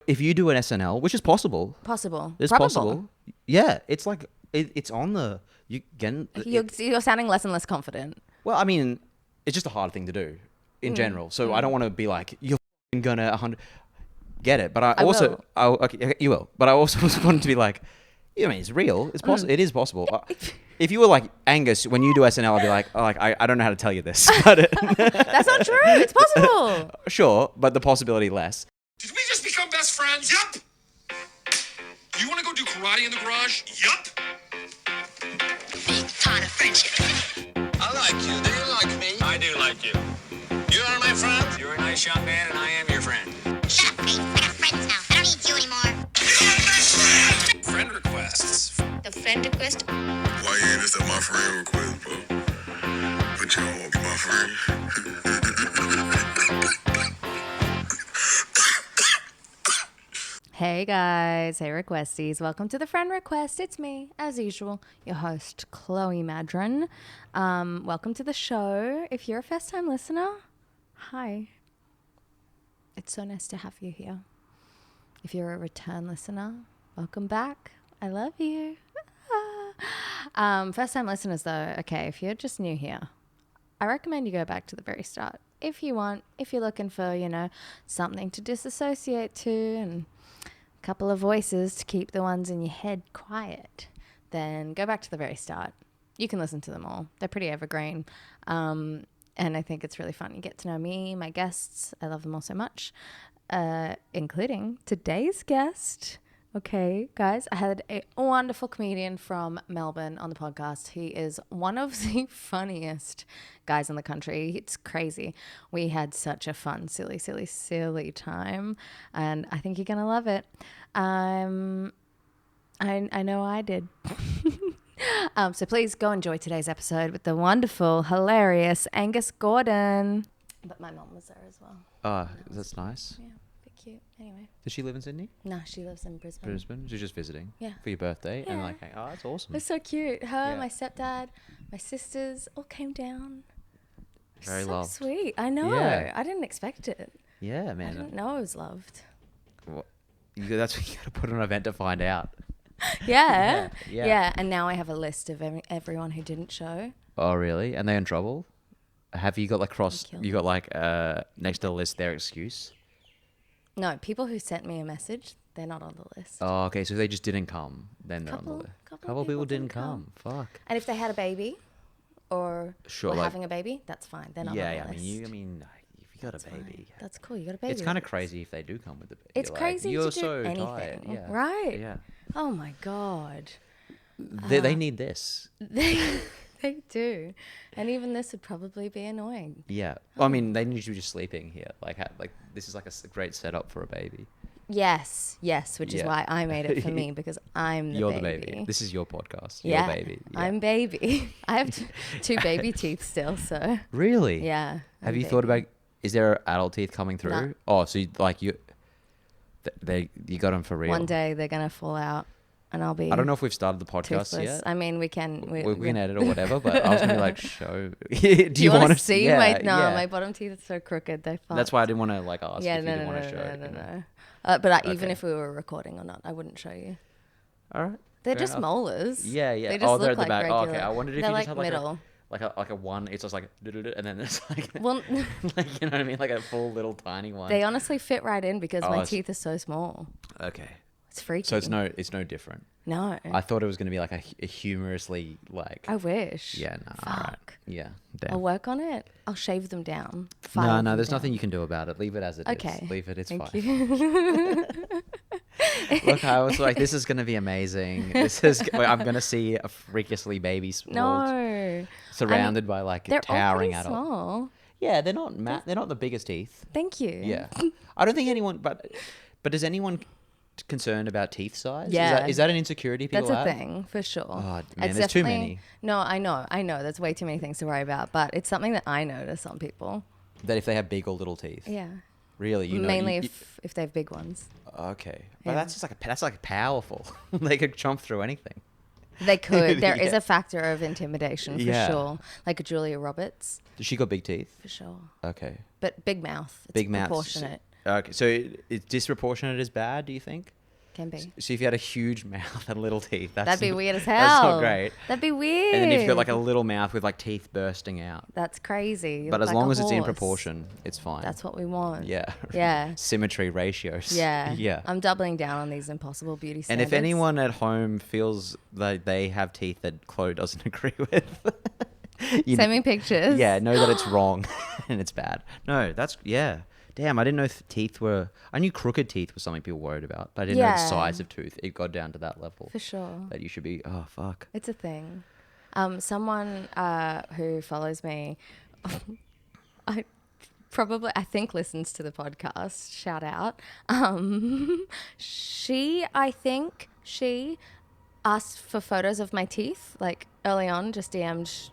if you do an SNL, which is possible. Possible. It's Probable. possible. Yeah, it's like it's on the you getting. You're sounding less and less confident. Well, I mean, it's just a hard thing to do in general. So I don't want to be like you're gonna 100 get it, but I also okay, you will. But I also want to be like, I mean, it's real. It's possible. It is possible. If you were like Angus, when you do SNL, I'd be like, oh, like I don't know how to tell you this, but That's not true. It's possible. Sure, but the possibility less. Did we just become best friends? Yup. Do you want to go do karate in the garage? Yup. Big part of friendship. I like you. Do you like me? I do like you. You are my friend. You're a nice young man, and I am your friend. Shut up, Pete. We're not friends now. I don't need you anymore. You're my best friend. Friend requests. The friend request? Why you ain't just my friend request, bro? But you don't want to be my friend. Hey guys, hey requesties. Welcome to the friend request. It's me, as usual, your host, Chloe Maddren. Welcome to the show. If you're a first time listener, hi. It's so nice to have you here. If you're a return listener, welcome back. I love you. First time listeners though, okay, if you're just new here, I recommend you go back to the very start. If you want, if you're looking for, something to disassociate to and a couple of voices to keep the ones in your head quiet, then go back to the very start. You can listen to them all. They're pretty evergreen. And I think it's really fun. You get to know me, my guests. I love them all so much, including today's guest. Okay, guys, I had a wonderful comedian from Melbourne on the podcast. He is one of the funniest guys in the country. It's crazy. We had such a fun, silly time, and I think you're going to love it. I know I did. So please go enjoy today's episode with the wonderful, hilarious Angus Gordon. But my mom was there as well. That's nice. Yeah. Cute. Anyway. Does she live in Sydney? No, she lives in Brisbane. Brisbane? She's just visiting? Yeah. For your birthday? Yeah. And like, oh, that's awesome. It was so cute. Her, Yeah. my stepdad, my sisters all came down. Very so loved. sweet. I know. Yeah. I didn't expect it. Yeah, I man. didn't know I was loved. That's what you got to put on an event to find out. Yeah. Yeah. And now I have a list of everyone who didn't show. Oh, really? And they're in trouble? Have you got like next to the list their excuse? No, people who sent me a message, they're not on the list. Oh, okay. So they just didn't come. Then they're on the Couple- list. couple Couple of people people didn't didn't come. Fuck. And if they had a baby or Sure, were like- having a baby, that's fine. They're not Yeah, on yeah. the list. If you got a baby. That's cool. You got a baby. It's kind of crazy if they do come with the baby. It's You're crazy you're to do so anything. tired. Yeah. Right. Yeah. Oh my God. They need this. They do. And even this would probably be annoying. Yeah. Well, I mean, they need you just sleeping here. Like this is like a great setup for a baby. Yes, which is Yeah. why I made it for me, because I'm the You're baby. the baby. This is your podcast. Yeah, Your baby. Yeah. I'm baby. I have two baby teeth still, so Really? yeah. Have I'm you thought baby. about? Is there adult teeth coming through? No. Oh, so you got them for real. One day they're gonna fall out, and I'll be. I don't know if we've started the podcast toothless. yet. I mean, we can. We can edit or whatever, but I was gonna be like, show. Do you want want to see yeah, my? No, yeah. my bottom teeth are so crooked. They. That's why I didn't want to like ask Yeah, if no, you no, didn't want to no, show. no, it, no, you know. no. But even Okay. if we were recording or not, I wouldn't show you. All right. They're fair just enough. molars. Yeah, yeah. They just they're look at the like back. Oh, regular. okay. I wondered if They're you like just had middle. like a one. It's just like and then it's like Well, like you know what I mean, like a full little tiny one. they honestly fit right in because Oh, my it's- teeth are so small. Okay. It's freaky. So it's no different. No. I thought it was gonna be like a humorously like. I wish. Yeah. No. All right. Fuck. Yeah. Damn. I'll work on it. I'll shave them down. No, File no, them there's down. nothing you can do about it. Leave it as it is. Okay. Leave it. It's Thank fine. you. Look, I was like, this is gonna be amazing. I'm gonna see a freakishly baby world No. surrounded by like They're towering all pretty adults. small. Yeah, they're not they're not the biggest teeth. Thank you. Yeah, I don't think anyone. But is anyone concerned about teeth size? Yeah. Is that an insecurity people That's a have? thing for sure. Oh, man, It's there's too definitely- many. No, I know. There's way too many things to worry about, but it's something that I notice on people. That if they have big or little teeth. Yeah. Really, you know. Mainly if they have big ones. Okay, but Yeah. that's just like powerful. They could chomp through anything. They could. There is Yeah. a factor of intimidation for Yeah. sure. Like a Julia Roberts, Does she got big teeth? for sure. Okay. But big mouth. It's Big mouth. proportionate. Okay, so it's disproportionate is bad, do you think? Can be. So if you had a huge mouth and little teeth, That'd be weird as hell. That's not great. That'd be weird. And then if you've got like a little mouth with like teeth bursting out. That's crazy. You But look as like long a as it's in horse. proportion, it's fine. That's what we want. Yeah. Yeah. Symmetry ratios. Yeah. Yeah. I'm doubling down on these impossible beauty And standards. if anyone at home feels that they have teeth that Chloe doesn't agree with, Send me pictures. Yeah, know that it's wrong and it's bad. No, yeah. Damn, I didn't know teeth were... I knew crooked teeth was something people worried about, but I didn't know the size of tooth. It got down to that level. For sure. That you should be... Oh, fuck. It's a thing. Someone who follows me, I think listens to the podcast. Shout out. She asked for photos of my teeth, like early on, just DM'd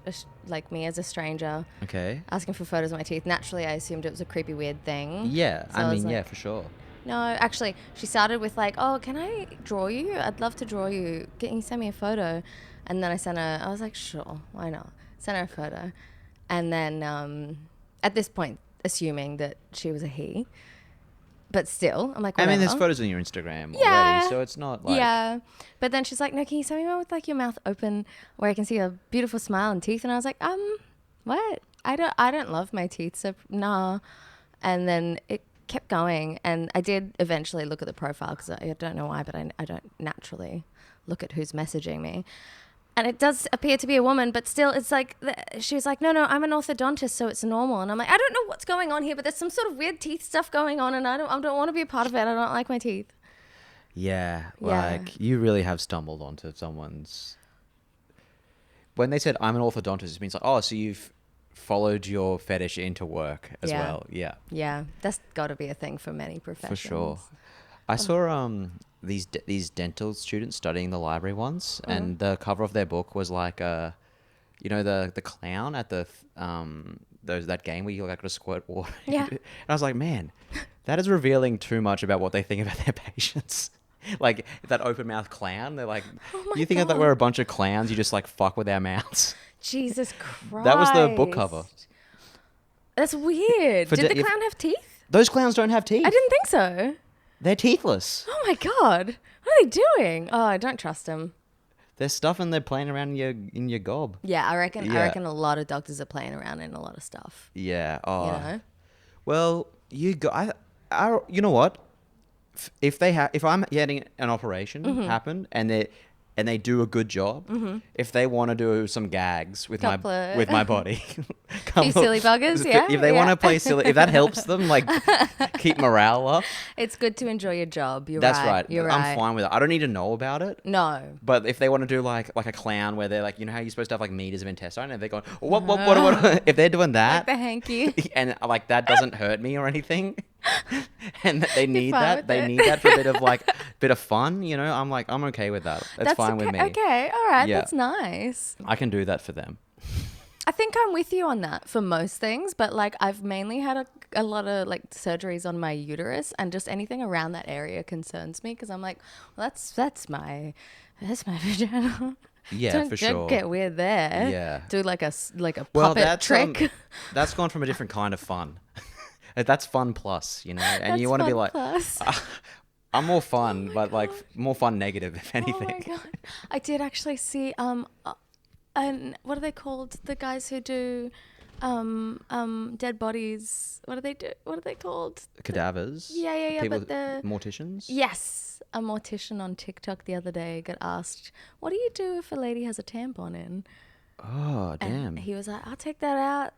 like me as a stranger. Okay. Asking for photos of my teeth. Naturally, I assumed it was a creepy, weird thing. Yeah, So I was yeah, like, for sure. No, actually, she started with like, oh, can I draw you? I'd love to draw you. Can you send me a photo? And then I was like, sure, why not? Sent her a photo. And then at this point, assuming that she was a he. But still, I'm like, whatever. I mean, there's photos on your Instagram Yeah. already, so it's not like... Yeah. But then she's like, no, can you send me one with like your mouth open where I can see a beautiful smile and teeth? And I was like, what? I don't love my teeth, so nah. And then it kept going, and I did eventually look at the profile because I don't know why, but I don't naturally look at who's messaging me. And it does appear to be a woman, but still, it's like, she was like, no, I'm an orthodontist, so it's normal. And I'm like, I don't know what's going on here, but there's some sort of weird teeth stuff going on, and I don't want to be a part of it. I don't like my teeth. Yeah, Yeah. like, you really have stumbled onto someone's... When they said, I'm an orthodontist, it means like, oh, so you've followed your fetish into work as Yeah. well. Yeah, Yeah, that's got to be a thing for many professions. for sure. I saw these dental students studying the library once, and the cover of their book was like you know, the clown at the that game where you like got to squirt water. Yeah. And I was like, man, that is revealing too much about what they think about their patients. Like that open mouth clown, they're like, you think that we're a bunch of clowns? You just like fuck with our mouths. Jesus Christ. That was the book cover. That's weird. For Did the if- clown have teeth? Those clowns don't have teeth. I didn't think so. They're teethless. Oh my God. What are they doing? Oh, I don't trust them. They're stuffing. They're playing around in your gob. Yeah, I reckon Yeah. a lot of doctors are playing around in a lot of stuff. Yeah. Oh. You know? Well, you know what? If I'm getting an operation Mm-hmm. happen and they do a good job, if they want to do some gags with Couple my of- with my body, Few silly buggers, yeah, If they want yeah. to play silly, if that helps them like keep morale up, It's good to enjoy your job. that's right. You're I'm right. fine with it. I don't need to know about it. No. But if they want to do like a clown where they're like, you know how you're supposed to have like meters of intestine, and they're going, what? If they're doing that, Like the hanky. and like that doesn't hurt me or anything, and that they need fine that, with they it. need that for a bit of fun, you know. I'm okay with that. That's fine okay. with me. Okay, all right, Yeah. that's nice. I can do that for them. I think I'm with you on that for most things, but like I've mainly had a lot of like surgeries on my uterus, and just anything around that area concerns me because I'm like, well, that's my vagina. Yeah, for sure. Don't get weird there. Yeah. Do like a Well, puppet that's trick. that's gone from a different kind of fun. That's fun plus, you know, and That's you want to be fun like, plus. I'm more fun, but like more fun negative if Oh anything. my God. I did actually see and what are they called? The guys who do dead bodies. What do they do? What are they called? Cadavers. Yeah, People, but the morticians. Yes, a mortician on TikTok the other day got asked, "What do you do if a lady has a tampon in?" Oh damn. And he was like, "I'll take that out.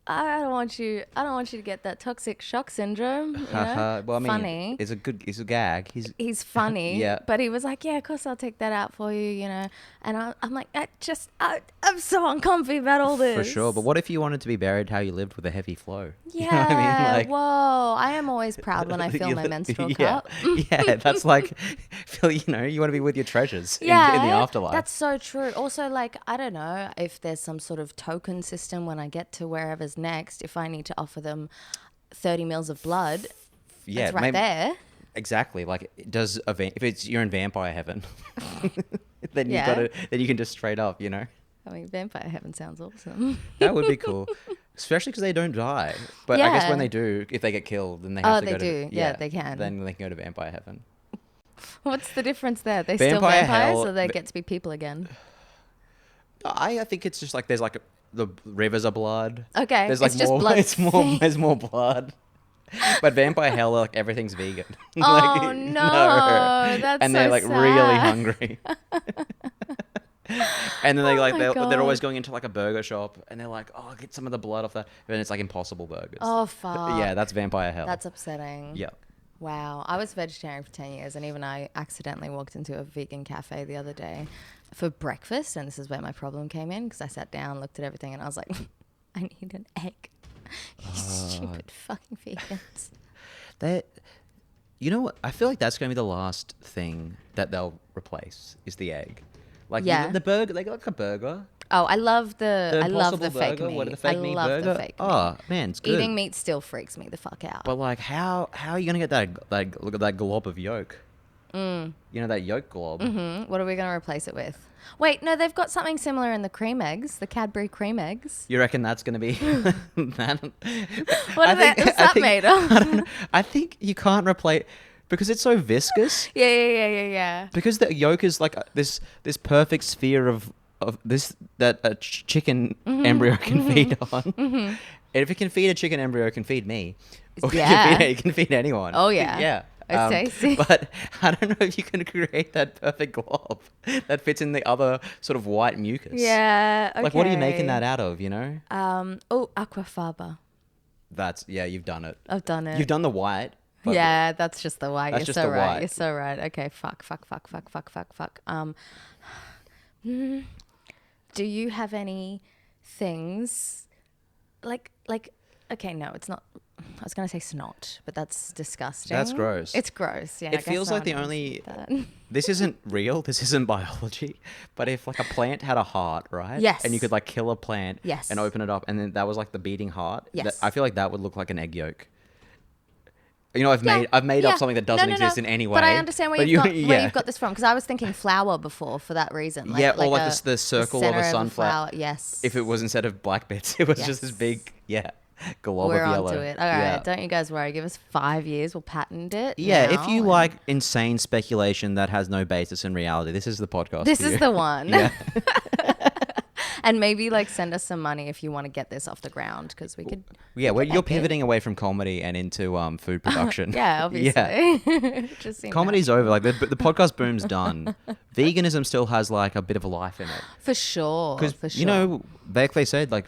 I don't want you to get that toxic shock syndrome." You know? Well, I mean, funny. it's a gag. He's funny. Yeah. But he was like, "Yeah, of course I'll take that out for you," you know. And I'm like, I'm so uncomfy about all this. For sure. But what if you wanted to be buried how you lived with a heavy flow? Yeah. You know what I mean? Like, whoa. I am always proud when I fill my menstrual yeah. cup. Yeah, that's like, you know, you want to be with your treasures in the afterlife. That's so true. Also, like, I don't know if there's some sort of token system when I get to wherever's next, if I need to offer them 30 mils of blood. Yeah, it's right maybe- there. Exactly. Like, if you're in vampire heaven, then Yeah. then you can just straight up, you know. I mean, vampire heaven sounds awesome. That would be cool. Especially because they don't die. But I guess Yeah. when they do, if they get killed, then they have to they go do. to... Yeah, they can. Then they can go to vampire heaven. What's the difference there? They still Vampire vampires, hell- or they get to be people again? I think it's just like there's like the rivers of blood. Okay, There's like it's just more. blood. It's more. There's more blood. But vampire hell, like everything's vegan. Oh, no, that's and they're so like sad. really hungry. And then they Oh my they're always God. going into like a burger shop and they're like, oh, get some of the blood off that. And it's like Impossible Burgers. Oh, fuck. Yeah, that's vampire hell. That's upsetting. Yeah. Wow. I was vegetarian for 10 years, and even I accidentally walked into a vegan cafe the other day for breakfast, and this is where my problem came in, because I sat down, looked at everything, and I was like, I need an egg. You stupid fucking vegans. You know what? I feel like that's going to be the last thing that they'll replace is the egg. Like Yeah. the burger, they got like a burger. Oh, I love the Impossible fake burger. meat. What, the fake I meat love burger? the fake meat. Oh man, it's good. Eating meat still freaks me the fuck out. But like, how are you gonna get that? Look at that glob of yolk. You know that yolk glob. What are we going to replace it with? Wait, no, they've got something similar in the cream eggs, the Cadbury cream eggs. You reckon that's gonna be that? What is that made of? I think you can't replace because it's so viscous. Yeah. Because the yolk is like this perfect sphere of this that a chicken Mm-hmm, embryo can feed on. And if it can feed a chicken embryo, it can feed me. Or Yeah. it can feed anyone. Oh, yeah. Yeah. It's tasty. But I don't know if you can create that perfect glob that fits in the other sort of white mucus. Yeah, okay. Like, what are you making that out of, you know? Aquafaba. You've done it. I've done it. You've done the white. But Yeah, that's just the white. That's You're just so the right. white. You're so right. Okay, fuck. Do you have any things like okay, no, it's not. I was going to say snot, but that's disgusting. That's gross. It's gross. Yeah. I It guess feels no like the one only... wants that. This isn't real. This isn't biology. But if like a plant had a heart, right? Yes. And you could like kill a plant. Yes. And open it up, and then that was like the beating heart. Yes. I feel like that would look like an egg yolk. You know, I've made up something that doesn't exist in any way. But I understand where, where you've got this from, because I was thinking flour before for that reason. Or like the circle of center a sunflower. Yes. If it was instead of black bits, it was just this Yes. big, glob We're of yellow. onto it. All right, don't you guys worry. Give us 5 years. We'll patent it. Yeah, now, if you and like insane speculation that has no basis in reality, this is the podcast. This for is you. the one. Yeah. And maybe like send us some money if you want to get this off the ground, because we could. Yeah, we could you're make it. pivoting away from comedy and into food production. Yeah, obviously. Yeah. Just seemed Comedy's over. Like the podcast boom's done. Veganism still has like a bit of a life in it. for sure. Because For sure. you know, they said like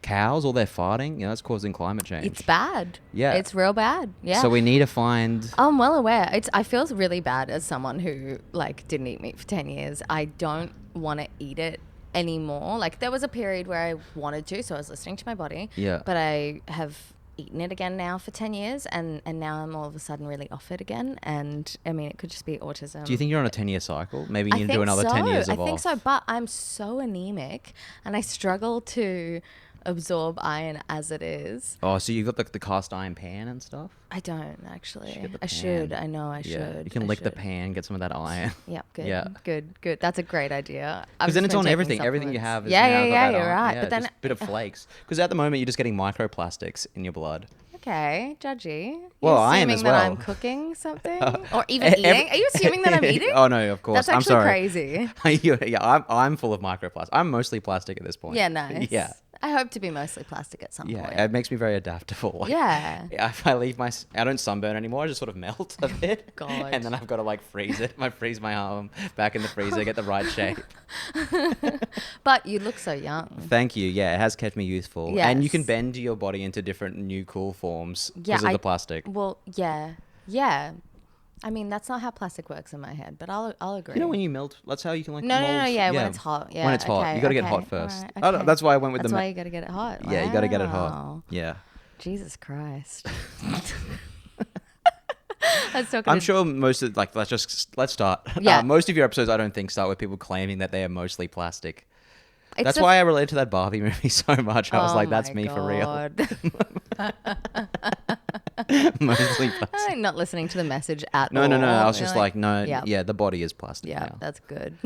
cows, all their farting, that's causing climate change. it's bad. Yeah. It's real bad. Yeah. So we need to find. I'm well aware. I feel really bad as someone who like didn't eat meat for 10 years. I don't want to eat it anymore. Like there was a period where I wanted to, so I was listening to my body. Yeah. But I have eaten it again now for 10 years, and now I'm all of a sudden really off it again. And I mean, it could just be autism. Do you think you're on a 10-year cycle? Maybe you I need to think do another so. 10 years of I think off. so, but I'm so anemic and I struggle to absorb iron as it is. Oh, so you got the cast iron pan and stuff? I don't actually. get the I should. pan. I know I Yeah. should. You can I lick the should. pan, get some of that iron. Yep, good. Yeah. Good. That's a great idea. Because then it's on everything. Everything you have is yeah, now got that you're iron. right. Yeah, But then just a bit of flakes. Because at the moment you're just getting microplastics in your blood. okay, judgy. You're Well, I am assuming as that well. I'm cooking something or even eating. Are you assuming that I'm eating? Oh no, of course. That's actually crazy. I'm full of microplastics. I'm mostly plastic at this point. Yeah, nice. Yeah. I hope to be mostly plastic at some Yeah, point. it makes me very adaptable. Like, Yeah. If I leave I don't sunburn anymore. I just sort of melt a bit. God. And then I've got to like freeze it. I freeze my arm back in the freezer, get the right shape. But you look so young. Thank you. Yeah, it has kept me youthful. And you can Yes. bend your body into different new cool forms Yeah, because of the plastic. Well, yeah. I mean, that's not how plastic works in my head, but I'll agree. You know when you melt, that's how you can like No, mold. yeah, when it's hot. Yeah, when it's hot. okay, You got to get okay, hot first. alright, I don't- okay. That's why I went with That's the... why you got to get it hot. Yeah, you got to get it hot. Wow. Yeah. Jesus Christ. I was talking I'm to- sure most of, like, let's start. Yeah. Most of your episodes, I don't think, start with people claiming that they are mostly plastic. It's That's just- why I related to that Barbie movie so much. I was Oh like, that's my me for real. God. Mostly plastic. I'm not listening to the message at No, all. I was You're just like, no, yeah. yeah, the body is plastic Yeah, now. that's good.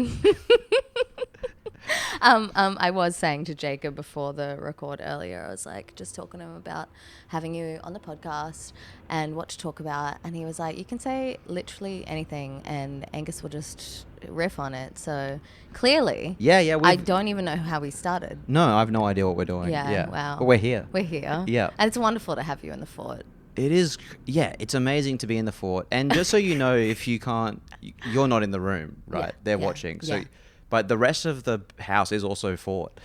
I was saying to Jacob before the record earlier, I was like, just talking to him about having you on the podcast and what to talk about. And he was like, you can say literally anything and Angus will just riff on it. So clearly, Yeah. I don't even know how we started. No, I have no idea what we're doing. Yeah, wow. But we're here. We're here. Yeah. And it's wonderful to have you in the fort. It is, yeah, it's amazing to be in the fort. And just so you know, if you can't, you're not in the room, right? Yeah, They're yeah, watching. So, yeah. but the rest of the house is also fort.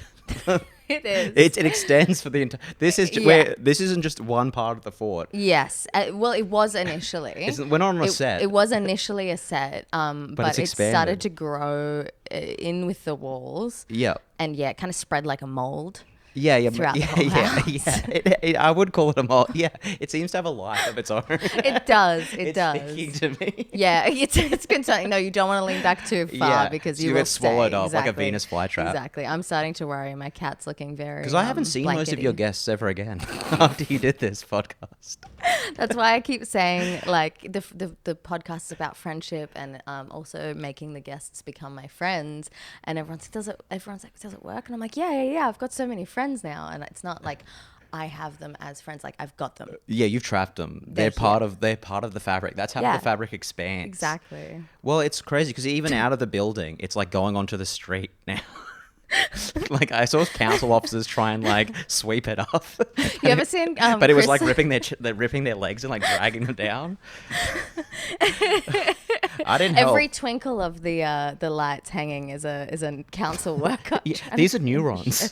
It is. It extends for the entire. This is Yeah. where this isn't just one part of the fort. Yes. Well, it was initially. We're not on a set. It was initially a set, but it's it started expanded. to grow in with the walls. Yeah. And yeah, it kind of spread like a mold. Yeah, Throughout the yeah, whole house. yeah. I would call it a mold. Yeah, it seems to have a life of its own. It does. It It's does. speaking to me. Yeah, it's concerning. No, you don't want to lean back too far Yeah, because so you you will get swallowed stay. up like a Exactly. Venus flytrap. Exactly. I'm starting to worry. My cat's looking very. Because I haven't seen most of your blankety. guests ever again after you did this podcast. That's why I keep saying like the podcast is about friendship and also making the guests become my friends. And everyone's like, does it work? And I'm like, yeah. I've got so many friends now, and it's not like I have them as friends. Like I've got them. Yeah, you've trapped them. They're part of the fabric. That's how Yeah. the fabric expands. Exactly. Well, it's crazy because even out of the building, it's like going onto the street now. Like I saw council officers try and like sweep it up. You ever seen? But it was like Chris- ripping their legs and like dragging them down. I didn't help. Every twinkle of the lights hanging is a council worker. Yeah, these are neurons.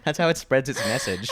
That's how it spreads its message.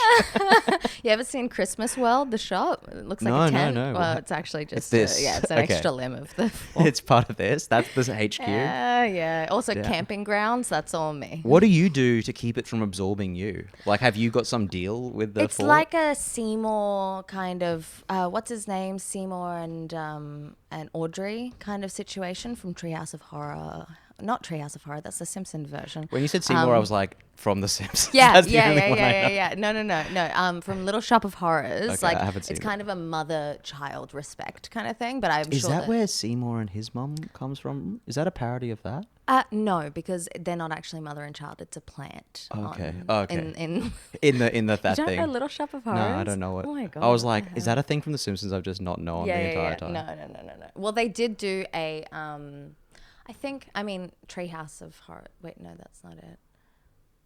You ever seen Christmas World, the shop? It looks like No, a no, tent. no. Well, it's actually just this. it's an Okay. extra limb of the. It's part of this. That's the HQ. Yeah. Also, Yeah. camping grounds. That's all me. What do you do to keep it from absorbing you? Like, have you got some deal with the It's fort? like a Seymour kind of what's his name, Seymour and Audrey kind of situation from Treehouse of Horror. Not Treehouse of Horror. That's the Simpson version. When you said Seymour, I was like, from The Simpsons. Yeah, That's the only one I know. yeah. No. From Little Shop of Horrors. Okay, like I haven't seen it's it. kind of a mother-child respect kind of thing. But I'm Is sure that where Seymour and his mum comes from? Is that a parody of that? no, because they're not actually mother and child. It's a plant. Okay. on- Okay. In In the that you don't thing. know Little Shop of No, Horrors? I don't know it. Oh my god. I was like, is that a thing from The Simpsons? I've just not known the entire time. No. Well, they did do a Treehouse of Horror. Wait, no, that's not it.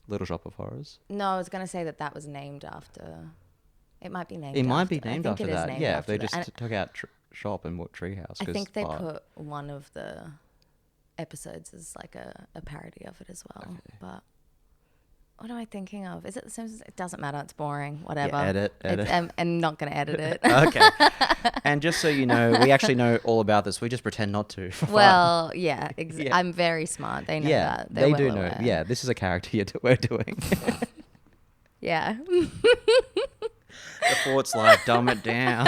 Little Shop of Horrors. No, I was gonna say that was named after. It might be named. It might after. be named I think after it is that. named Yeah, after they that. just And took out shop and put Treehouse. I 'cause think they art. put one of the episodes as like a parody of it as well. But what am I thinking of? Is it The Simpsons? It doesn't matter. It's boring. Whatever. edit. I'm not gonna edit it. Okay. And just so you know, we actually know all about this. We just pretend not to. For fun. Well, yeah, Yeah. I'm very smart. They know yeah, that. They're they well do know. aware. Yeah, this is a character we're doing. Yeah. The fort's like, dumb it down.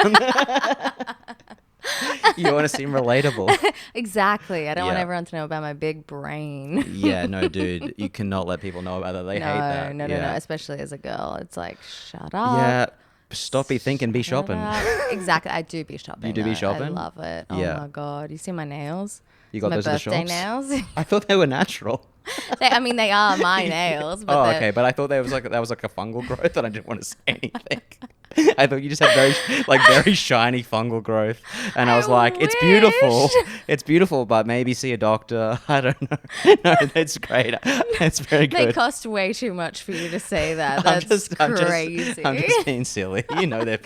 You want to seem relatable. Exactly. I don't want Yeah. everyone to know about my big brain. Yeah, no, dude. You cannot let people know about that. They hate that. No. Yeah. Especially as a girl. It's like, shut up. Yeah. Stop be thinking, be shut shopping. up. Exactly. I do be shopping. You do be though. shopping? I love it. Yeah. Oh my God. You see my nails? You got my those at the birthday shops? nails. I thought they were natural. They are my nails. But Oh, they're- okay. But I thought that was like a fungal growth, and I didn't want to say anything. I thought you just had very shiny fungal growth, and I was like, it's beautiful. wish. It's beautiful, but maybe see a doctor. I don't know. No, that's great. It's very They good. cost way too much for you to say that. That's crazy. I'm just being silly. You know they're.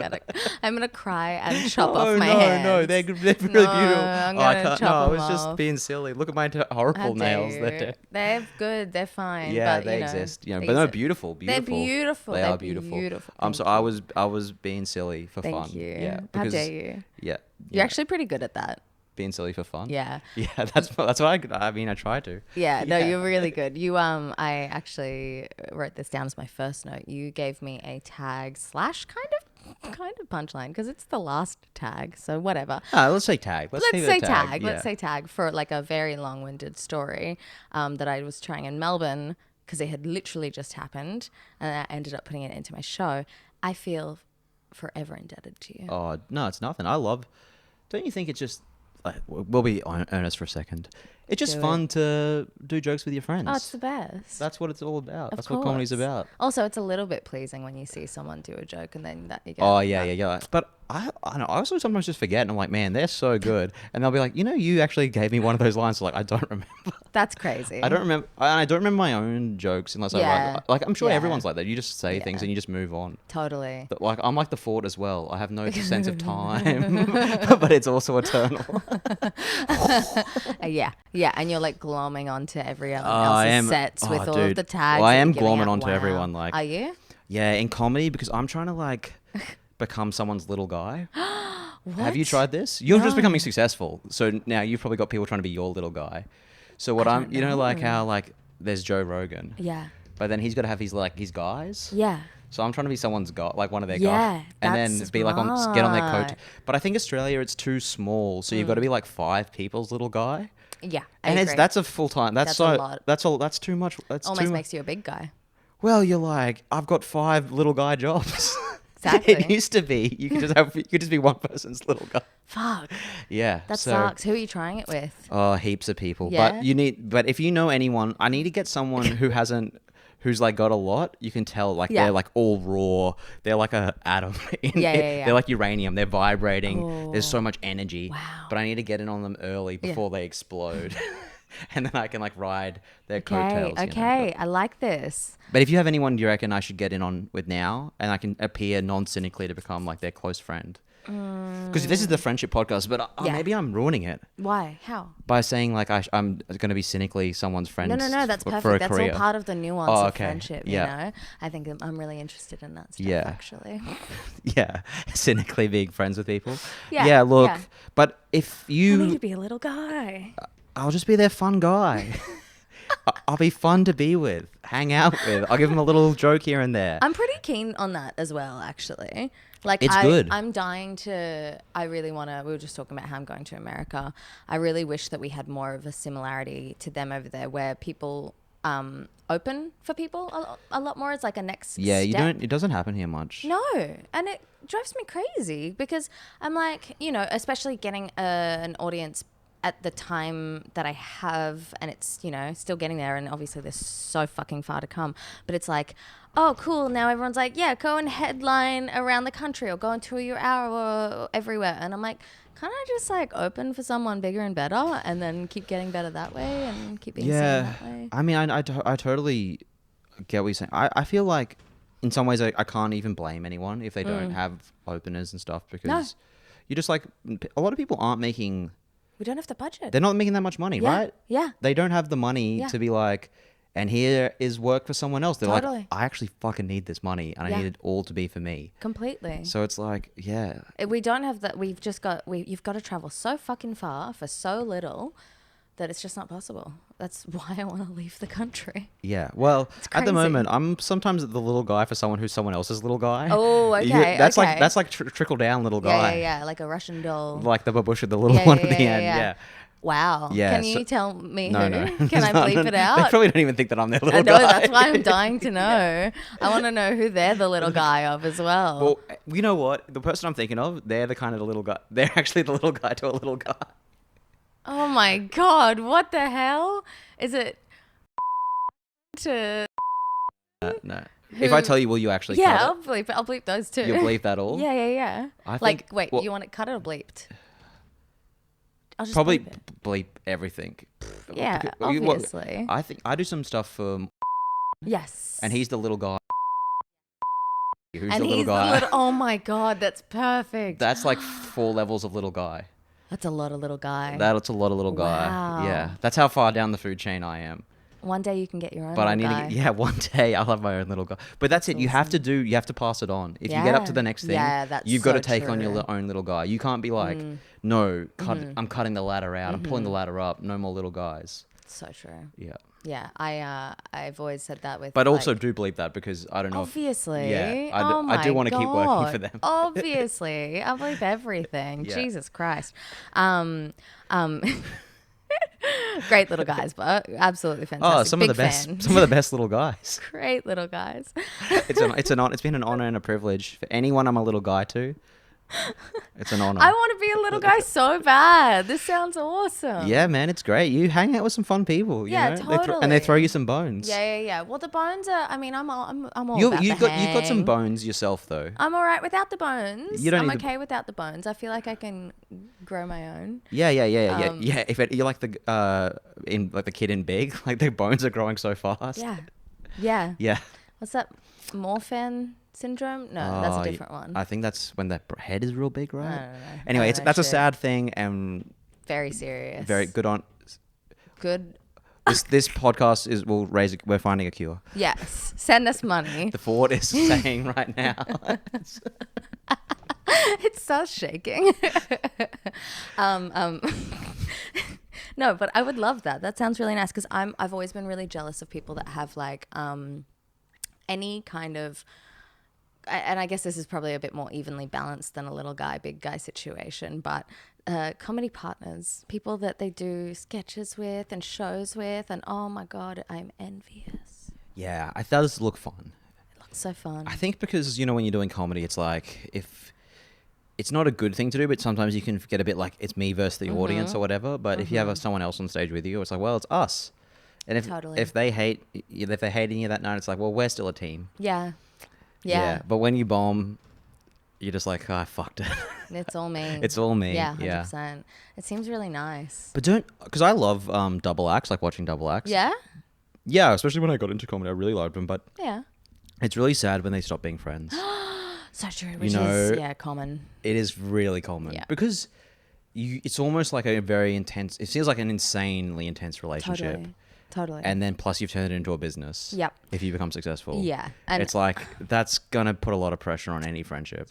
I'm gonna cry and chop Oh off my no, hands. no, they're really No, beautiful. I'm Oh, I gonna can't. No, chop I was them just off. being silly. Look at my How horrible dare nails. you. They're good. They're fine. Yeah, but, they you know, exist. You know, they but no, exist. beautiful. They're beautiful. They They're are beautiful. beautiful. So Thank I was being silly for Thank fun. you. Yeah. How because- dare you? Yeah. You're actually pretty good at that. being silly for fun. Yeah. Yeah, that's what I mean. I try to. Yeah, no, you're really good. I actually wrote this down as my first note. You gave me a tag / kind of punchline because it's the last tag. So whatever. Let's say tag. Let's Say tag. Yeah. Let's say tag for like a very long-winded story that I was trying in Melbourne because it had literally just happened, and I ended up putting it into my show. I feel forever indebted to you. Oh no, it's nothing. I love. Don't you think it's just? We'll be earnest for a second. It's just Do fun it. to do jokes with your friends. Oh, it's the best. That's what it's all about. Of That's what comedy's course. about. Also, it's a little bit pleasing when you see someone do a joke and then that you go, Oh yeah. But I know. I also sometimes just forget, and I'm like, man, they're so good. And they'll be like, you actually gave me one of those lines. So like, I don't remember. That's crazy. I don't remember. I don't remember my own jokes unless I Yeah. write. Like I'm sure Yeah. everyone's like that. You just say things Yeah. and you just move on. Totally. But like I'm like the Ford as well. I have no sense of time, but it's also eternal. Yeah. And you're like glomming onto everyone I else's am- sets with all dude. of the tags. Well, I that am you're giving glomming out. onto Wow. everyone, like- Are you? Yeah, in comedy because I'm trying to like become someone's little guy. What? Have you tried this? You're just becoming successful. So now you've probably got people trying to be your little guy. So what I'm, like how like there's Joe Rogan, Yeah. but then he's got to have his guys. Yeah. So I'm trying to be someone's guy, like one of their Yeah, guys, and then that's be like get on their coat. smart. But I think Australia it's too small, so you've got to be like 5 people's little guy. Yeah. I And agree. that's a full time. That's That's so. a lot. That's too much. That's almost too makes you a big guy. Well, you're like I've got 5 little guy jobs. Exactly. It used to be you could just be one person's little guy. Fuck. Yeah. That so, sucks. Who are you trying it with? Oh, heaps of people. Yeah? But if you know anyone, I need to get someone who's like got a lot. You can tell like Yeah. they're like all raw. They're like a atom. Yeah. They're like uranium. They're vibrating. There's so much energy. Wow. But I need to get in on them early before they explode. And then I can like ride their coattails. Okay. I like this. But if you have anyone you reckon I should get in on with now, and I can appear non-cynically to become like their close friend. Because this is the friendship podcast, but Yeah. maybe I'm ruining it Why? How? by saying like I'm going to be cynically someone's friend. No. That's perfect. For a That's career. all part of the nuance Oh, of okay. friendship. Yeah. You know, I think I'm really interested in that stuff. Yeah. Actually. Yeah, cynically being friends with people. Yeah, look, yeah. but if You need you, to be a little guy. I'll just be their fun guy. I'll be fun to be with, hang out with. I'll give them a little joke here and there. I'm pretty keen on that as well, actually. Like, It's good. I'm dying to. I really want to. We were just talking about how I'm going to America. I really wish that we had more of a similarity to them over there, where people open for people a lot more. It's like a next. Yeah, you step. don't. It doesn't happen here much. No, and it drives me crazy because I'm like, especially getting an audience at the time that I have, and it's, still getting there, and obviously there's so fucking far to come, but it's like, oh, cool, now everyone's like, yeah, go and headline around the country or go and tour your hour or everywhere, and I'm like, can't I just like open for someone bigger and better and then keep getting better that way and keep being seen that way? I mean, I totally get what you're saying. I feel like in some ways I can't even blame anyone if they don't have openers and stuff because you just like, a lot of people aren't making... We don't have the budget. They're not making that much money, Yeah, right? yeah. They don't have the money Yeah. to be like, and here is work for someone else. They're Totally. like, I actually fucking need this money and I Yeah. need it all to be for me. Completely. So it's like, yeah. We don't have that. We've just got. You've got to travel so fucking far for so little that it's just not possible. That's why I want to leave the country. Yeah. Well, at the crazy. moment, I'm sometimes the little guy for someone who's someone else's little guy. Oh, okay, That's okay. like trickle down little guy. Yeah. Like a Russian doll. Like the babushka, the little one at the end. Yeah. Wow. Yeah, Can so- you tell me No, who? no. Can I bleep it They out? probably don't even think that I'm their little I know, guy. that's why I'm dying to know. I want to know who they're the little guy of as well. Well, you know what? The person I'm thinking of, they're the kind of the little guy. They're actually the little guy to a little guy. Oh my God. What the hell? Is it to... No. If I Who- tell you, will you actually Yeah, cut I'll bleep those too. it? You believe that all? Yeah. I Like, think- wait, well- you want it cut or bleeped? I'll just Probably bleep it. bleep everything. Yeah, Because- well, obviously. I think I do some stuff for, Yes. and he's the little guy. Who's And the little he's guy? the little... Oh my God, that's perfect. That's like 4 levels of little guy. That's a lot of little guy. That's a lot of little guy. Wow. Yeah, that's how far down the food chain I am. One day you can get your own But I little need guy. to. Yeah, one day I'll have my own little guy. But that's it. You have to do. You have to pass it on. If you get up to Yeah. the next thing, Yeah, that's you've got to so take on true. your own little guy. You can't be like, no, I'm cutting the ladder out. I'm pulling the ladder up. No more little guys. So true. Yeah. Yeah, I've always said that with. But also like, do bleep that because I don't know. obviously. Yeah, I Oh I do my want to keep working for God. them. Obviously, I believe everything. Yeah. Jesus Christ. Great little guys, but absolutely fantastic. Oh, some of Big the best. fan. Some of the best little guys. Great little guys. It's been an honor and a privilege for anyone I'm a little guy to. It's an honor. I want to be a little guy so bad. This sounds awesome. Yeah, man, it's great. You hang out with some fun people. You Yeah, know? totally. And they throw you some bones. Yeah. Well, the bones are. I mean, I'm all You've about the got some hang. bones yourself though. I'm all right without the bones. You don't I'm need the- okay without the bones. I feel like I can grow my own. Yeah. If you're like the in like the kid in Big, like their bones are growing so fast. Yeah. Yeah. What's that? Morphin syndrome? No, that's a Oh, different one. I think that's when that head is real big, right? I don't know. Anyway, I don't know that's a shit. sad thing and Very serious. very good on. Good. This podcast is will raise. We're finding a cure. Yes. Send us money. The Ford is saying right now. It starts shaking. No, but I would love that. That sounds really nice because I've always been really jealous of people that have like any kind of, and I guess this is probably a bit more evenly balanced than a little guy, big guy situation, but comedy partners, people that they do sketches with and shows with, and oh my God, I'm envious. Yeah, it does look fun. It looks so fun. I think because, you know, when you're doing comedy, it's like if it's not a good thing to do, but sometimes you can get a bit like it's me versus the audience or whatever. But if you have someone else on stage with you, it's like, well, it's us. And if they hate if they're hating you that night, it's like, well, we're still a team. Yeah. But when you bomb, you're just like, oh, I fucked it. It's all me. It's all me. Yeah, 100%. Yeah. It seems really nice. But because I love double acts, like watching double acts. Yeah? Yeah, especially when I got into comedy, I really loved them. But Yeah. it's really sad when they stop being friends. So true, which know, is, common. It is really common. Yeah. Because it's almost like a very intense, it feels like an insanely intense relationship. Totally. And then plus you've turned it into a business. Yep. If you become successful. Yeah. And it's like, that's going to put a lot of pressure on any friendship.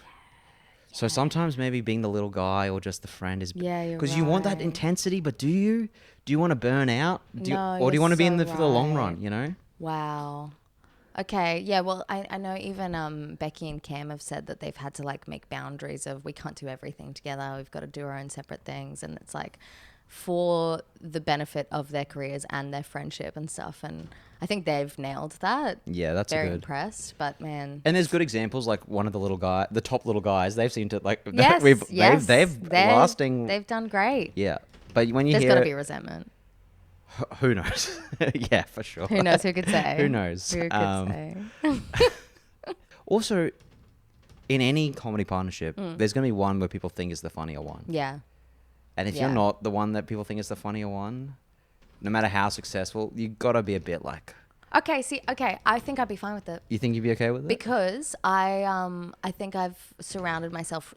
So sometimes maybe being the little guy or just the friend is... Yeah, you're because you want that right. intensity, but do you? Do you want to burn out? No, or do you're you want to be in so for the long right. run, you know? Wow. Okay. Yeah. Well, I know even Becky and Cam have said that they've had to like make boundaries of we can't do everything together. We've got to do our own separate things. And it's like for the benefit of their careers and their friendship and stuff. And I think they've nailed that. Yeah, that's Very good. impressed. But man. And there's good examples, like one of the top little guys, they've seemed to like... Yes. They've lasting... They've done great. Yeah. But when you There's hear... got to be resentment. Who knows? Yeah, for sure. Who knows? Who could say? Who knows? Who could say? Also, in any comedy partnership, there's going to be one where people think is the funnier one. Yeah. And if Yeah. you're not the one that people think is the funnier one, no matter how successful, you got to be a bit like... Okay. I think I'd be fine with it. You think you'd be okay with it? Because I think I've surrounded myself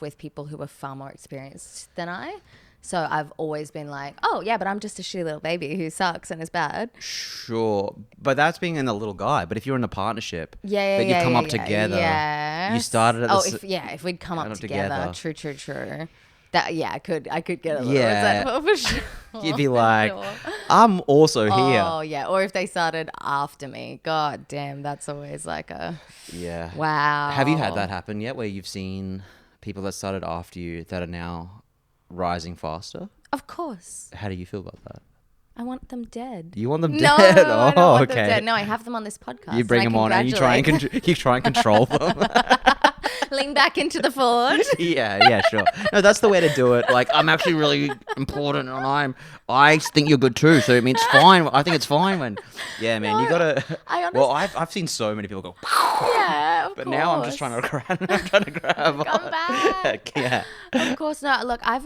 with people who are far more experienced than I. So I've always been like, oh yeah, but I'm just a shitty little baby who sucks and is bad. Sure. But that's being in a little guy. But if you're in a partnership, Yeah. that you come up together. Yes. You started at the... if we'd come up up together. together. True. That I could get a little Yeah. resentful for sure. You'd be like, Sure. I'm also here. Oh yeah, or if they started after me, god damn, that's always like a Yeah. wow. Have you had that happen yet, where you've seen people that started after you that are now rising faster? Of course, How do you feel about that? I want them dead. You want them No, dead? I don't Oh, want okay. them dead. No, I have them on this podcast. You bring and them I on and you try and congratulate you try and control them. lean back into the Ford. Yeah, sure. No, that's the way to do it. Like, I'm actually really important, and I think you're good too. So it means fine. I think it's fine when. Yeah, man, No, you gotta. I honestly- Well, I've seen so many people go. Yeah, of But course. now I'm just trying to grab. I'm trying to grab. Come back. Yeah. Of course not. Look, I've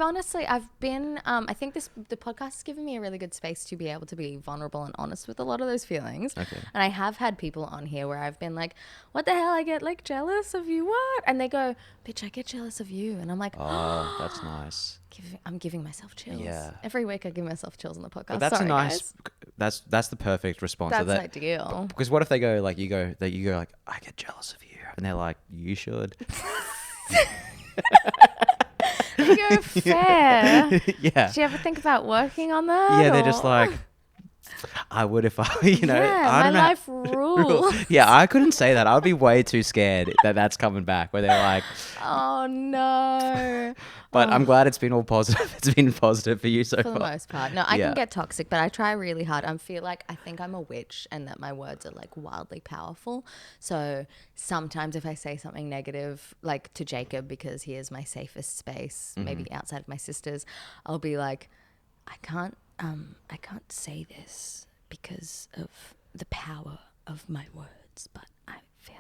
been. I think the podcast has given me a really good space to be able to be vulnerable and honest with a lot of those feelings. Okay. And I have had people on here where I've been like, "What the hell? I get like jealous of you? What?" And they go, "Bitch, I get jealous of you." And I'm like, Oh, that's nice. I'm giving myself chills. Yeah. Every week I give myself chills on the podcast. But that's Sorry, a nice. guys. That's the perfect response. to That's that. ideal. Because what if they go like you go like, I get jealous of you, and they're like, you should. You go fair. Yeah. Did you ever think about working on that? Yeah, they're or- just like, I would if I, you know, Yeah, I my don't know. life rules. Yeah, I couldn't say that. I would be way too scared that that's coming back. Where they're like, Oh no. but I'm glad it's been all positive. It's been positive for you so For far. the most part. No, I Yeah. can get toxic, but I try really hard. I feel like I think I'm a witch and that my words are like wildly powerful. So sometimes if I say something negative, like to Jacob, because he is my safest space, maybe outside of my sisters, I'll be like, I can't say this because of the power of my words, but I feel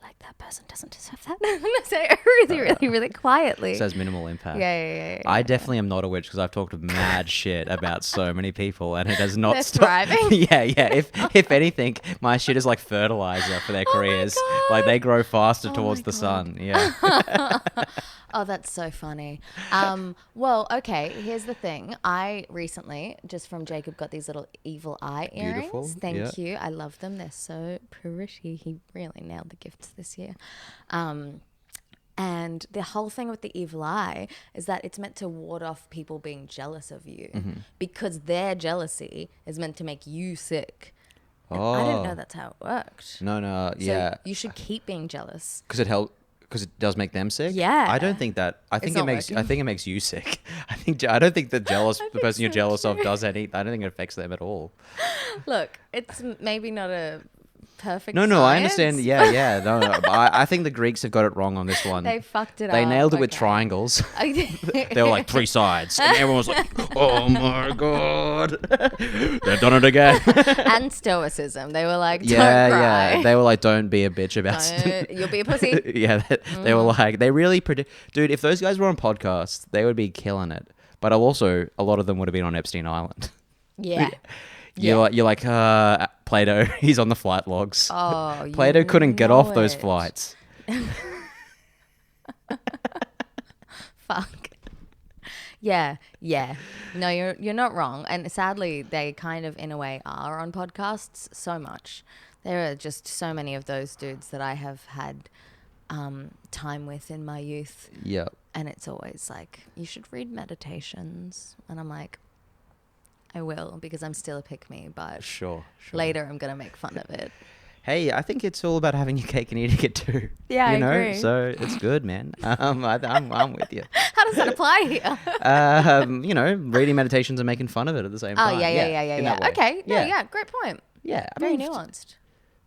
like that person doesn't deserve that. I say it really, really, really quietly. So it has minimal impact. Yeah. I definitely am not a witch because I've talked mad shit about so many people and it has not They're stopped. thriving. Yeah. If anything, my shit is like fertilizer for their careers. Like they grow faster towards the sun. Yeah. Oh, that's so funny. Well, okay, here's the thing. I recently, just from Jacob, got these little evil eye earrings. Beautiful, Thank yeah. you. I love them. They're so pretty. He really nailed the gifts this year. And the whole thing with the evil eye is that it's meant to ward off people being jealous of you because their jealousy is meant to make you sick. And I didn't know that's how it worked. No, So yeah. you should keep being jealous. Because it helps. Because it does make them sick. Yeah. I don't think that. I think it not makes. working. I think it makes you sick. I don't think the jealous, the think person you're so jealous of, too. does any. I don't think it affects them at all. Look, it's maybe not a perfect No, I understand. science. Yeah. No. But I think the Greeks have got it wrong on this one. They fucked it They up. nailed it with okay. triangles. they They were like 3 sides, and everyone was like, "Oh my god, they've done it again." and stoicism. They were like, don't Yeah. cry. They were like, "Don't be a bitch about." Don't, you'll be a pussy. Yeah, they were like, they really dude. If those guys were on podcasts, they would be killing it. But also, a lot of them would have been on Epstein Island. Yeah. You're like, Plato. He's on the flight logs. Oh, Plato you couldn't get know off those it. flights. Fuck. Yeah. No, you're not wrong. And sadly, they kind of, in a way, are on podcasts so much. There are just so many of those dudes that I have had time with in my youth. Yeah. And it's always like, you should read Meditations. And I'm like, I will, because I'm still a pick-me, but Sure. later I'm going to make fun of it. Hey, I think it's all about having your cake and eating it too. Yeah, you I know? agree. So it's good, man. I'm with you. How does that apply here? You know, reading meditations and making fun of it at the same Oh, time. yeah. in that way. Okay. No, yeah, great point. Yeah. I Very mean, nuanced.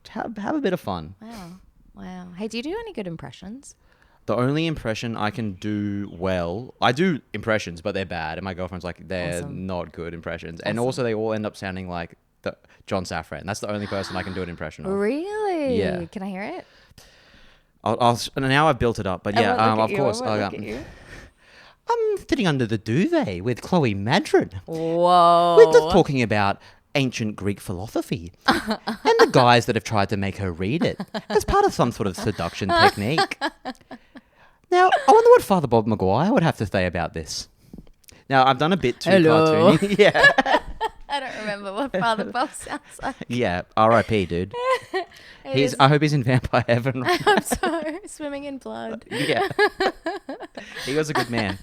have a bit of fun. Wow. Hey, do you do any good impressions? The only impression I can do well, I do impressions, but they're bad. And my girlfriend's like, they're Awesome. not good impressions. And also, they all end up sounding like John Safran. That's the only person I can do an impression of. Really? Yeah. Can I hear it? Now I've built it up, but yeah, I won't look of at you, course. I won't look at you. I'm sitting under the duvet with Chloe Maddren. Whoa. We're just talking about ancient Greek philosophy and the guys that have tried to make her read it as part of some sort of seduction technique. Now, I wonder what Father Bob Maguire would have to say about this. Now, I've done a bit too Hello. cartoony. Yeah. I don't remember what Father Bob sounds like. Yeah. R.I.P., dude. is- I hope he's in Vampire Heaven. I hope so. Swimming in blood. Yeah. He was a good man.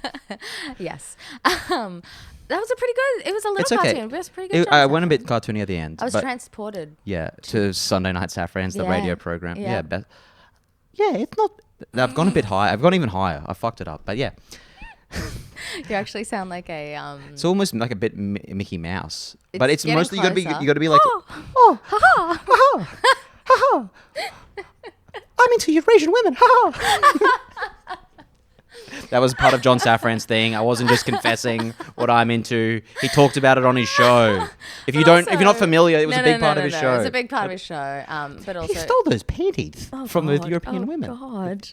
Yes. That was a pretty good. It was a little It's okay. cartoon, but it was a pretty good. I John went a Safran. bit cartoony at the end. I was but transported. yeah, to Sunday Night Safran's, the Yeah. radio program. Yeah. Yeah, it's not... I've gone a bit high. I've gone even higher. I fucked it up. But yeah, You actually sound like a it's almost like a bit Mickey Mouse. But it's getting mostly you closer. got to be like, oh, ha ha, ha ha. I'm into Eurasian women. Ha ha. That was part of John Safran's thing. I wasn't just confessing what I'm into. He talked about it on his show. If you're not familiar, it was a big part of his show. It was a big part of his show. But also, He stole those panties from the European women. God.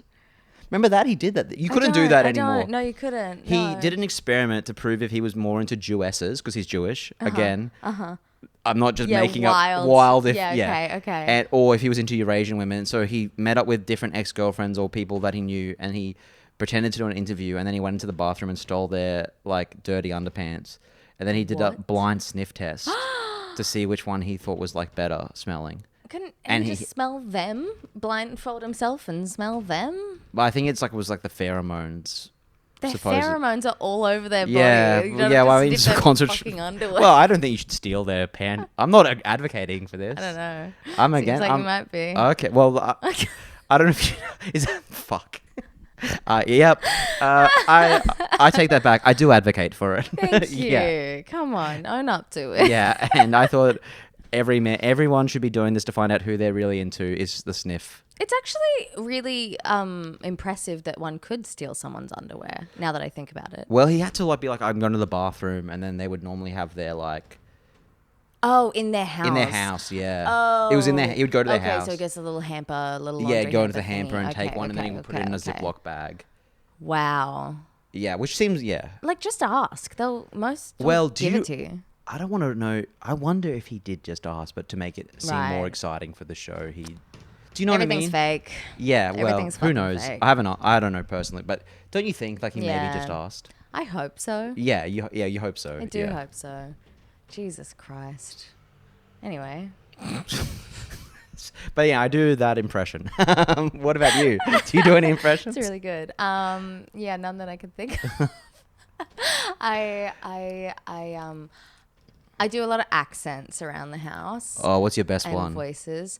Remember that? He did that. You couldn't do that anymore. No, you couldn't. He No. did an experiment to prove if he was more into Jewesses, because he's Jewish. Again, I'm not just Yeah, making wild. up wild. If, Yeah, okay. And, or if he was into Eurasian women. So he met up with different ex-girlfriends or people that he knew, and he pretended to do an interview, and then he went into the bathroom and stole their like dirty underpants, and then he did a What? blind sniff test to see which one he thought was like better smelling. Couldn't and he he- just smell them? Blindfold himself and smell them? But I think it was like the pheromones Their supposedly. pheromones are all over their body. Yeah, You don't yeah. have Well, to I mean, snip their concentrate. fucking underwear. Well, I don't think you should steal their pan. I'm not advocating for this. I don't know. I'm Seems again. like I'm, you might be. Okay. Well, I don't know if you. Is that fuck? Yep. I take that back. I do advocate for it. Thank you. Yeah. Come on, own up to it. Yeah, and I thought everyone should be doing this to find out who they're really into is the sniff. It's actually really impressive that one could steal someone's underwear. Now that I think about it. Well, he had to like be like, I'm going to the bathroom, and then they would normally have their like Oh, in their house. in their house. Yeah. Oh. It was in their. He would go to their okay, house. so he gets a little hamper, a little Yeah, laundry go into the hamper hamper and thingy. take one, and then he would put it in a okay. Ziploc bag. Wow. Yeah, which seems Like, just ask. They'll Well, give it to you. I don't want to know. I wonder if he did just ask, but to make it seem more Right. exciting for the show, he. Do you know what I mean? Everything's fake. Yeah, well, Everything's who fucking knows? fake. I don't know personally, but don't you think like he maybe Yeah. just asked? I hope so. Yeah, you hope so. I do yeah. hope so. Jesus Christ. Anyway. But yeah, I do that impression. What about you? Do you do any impressions? It's really good. Yeah, none that I can think of. I do a lot of accents around the house. Oh, what's your best and one? voices.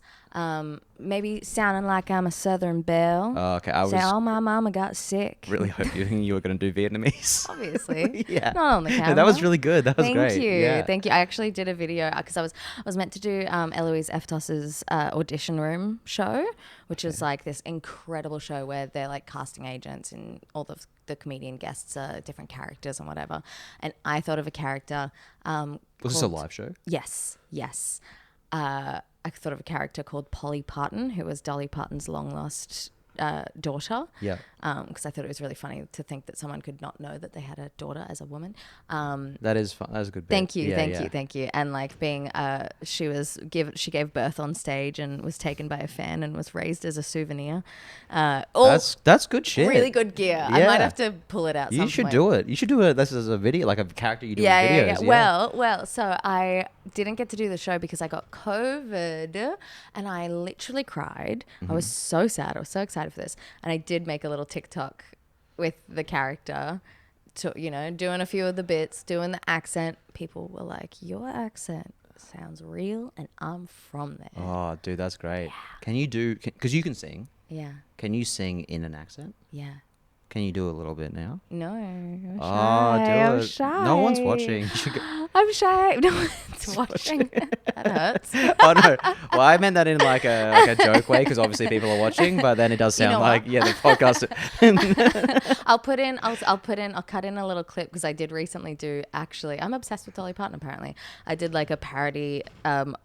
Maybe sounding like I'm a Southern belle. Oh, okay, I was Say, oh, my mama got sick. really hoping you were going to do Vietnamese. Obviously. Yeah. Not on the camera. No, that was really good. That was Thank great. you. Yeah. Thank you. I actually did a video because I was meant to do Eloise Eftos's audition room show, which is like this incredible show where they're like casting agents and all the comedian guests are different characters and whatever. And I thought of a character. Was this a live show? Yes. I thought of a character called Polly Parton, who was Dolly Parton's long lost daughter. Yeah. Because I thought it was really funny to think that someone could not know that they had a daughter as a woman. That is fun. That was a good bit. Thank you, Yeah, thank you. And like being, she gave birth on stage and was taken by a fan and was raised as a souvenir. That's good shit. Really good gear. I Yeah. might have to pull it out. You should do it. You should do it. This is a video, like a character you do in videos. Yeah. Well, so I didn't get to do the show because I got COVID and I literally cried. I was so sad. I was so excited for this. And I did make a little TikTok with the character to, doing a few of the bits, doing the accent. People were like, your accent sounds real and I'm from there. Oh, dude, that's great. Can you do, because you can sing. Yeah. Can you sing in an accent? Yeah. Can you do a little bit now? No, I'm shy. Oh, do I'm it. shy. No one's watching. You should go. I'm shy. No one's watching. That hurts. Oh no! Well, I meant that in like a joke way because obviously people are watching, but then it does sound know like what? the podcast. I'll cut in a little clip because I did recently do. Actually, I'm obsessed with Dolly Parton. Apparently, I did like a parody of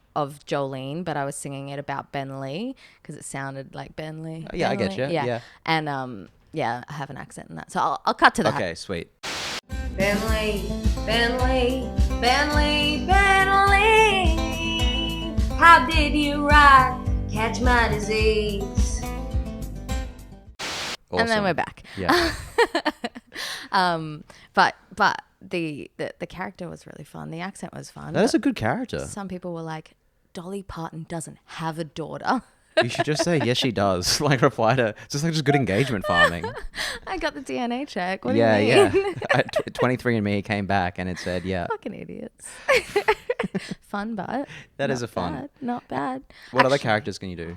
Jolene, but I was singing it about Ben Lee because it sounded like Ben Lee. Oh, yeah, I Ben get Lee. you. Yeah. And yeah, I have an accent in that, so I'll cut to that. Okay, sweet. Bentley, Bentley, Bentley, Bentley. How did you catch my disease? Awesome. And then we're back. Yeah. But the character was really fun. The accent was fun. That is a good character. Some people were like, Dolly Parton doesn't have a daughter. You should just say yes, she does. Like reply to just good engagement farming. I got the DNA check. What do Yeah, you mean? yeah. 23andMe came back and it said yeah. Fucking idiots. Fun, but That not is a fun. bad, not bad. What other Actually, characters can you do?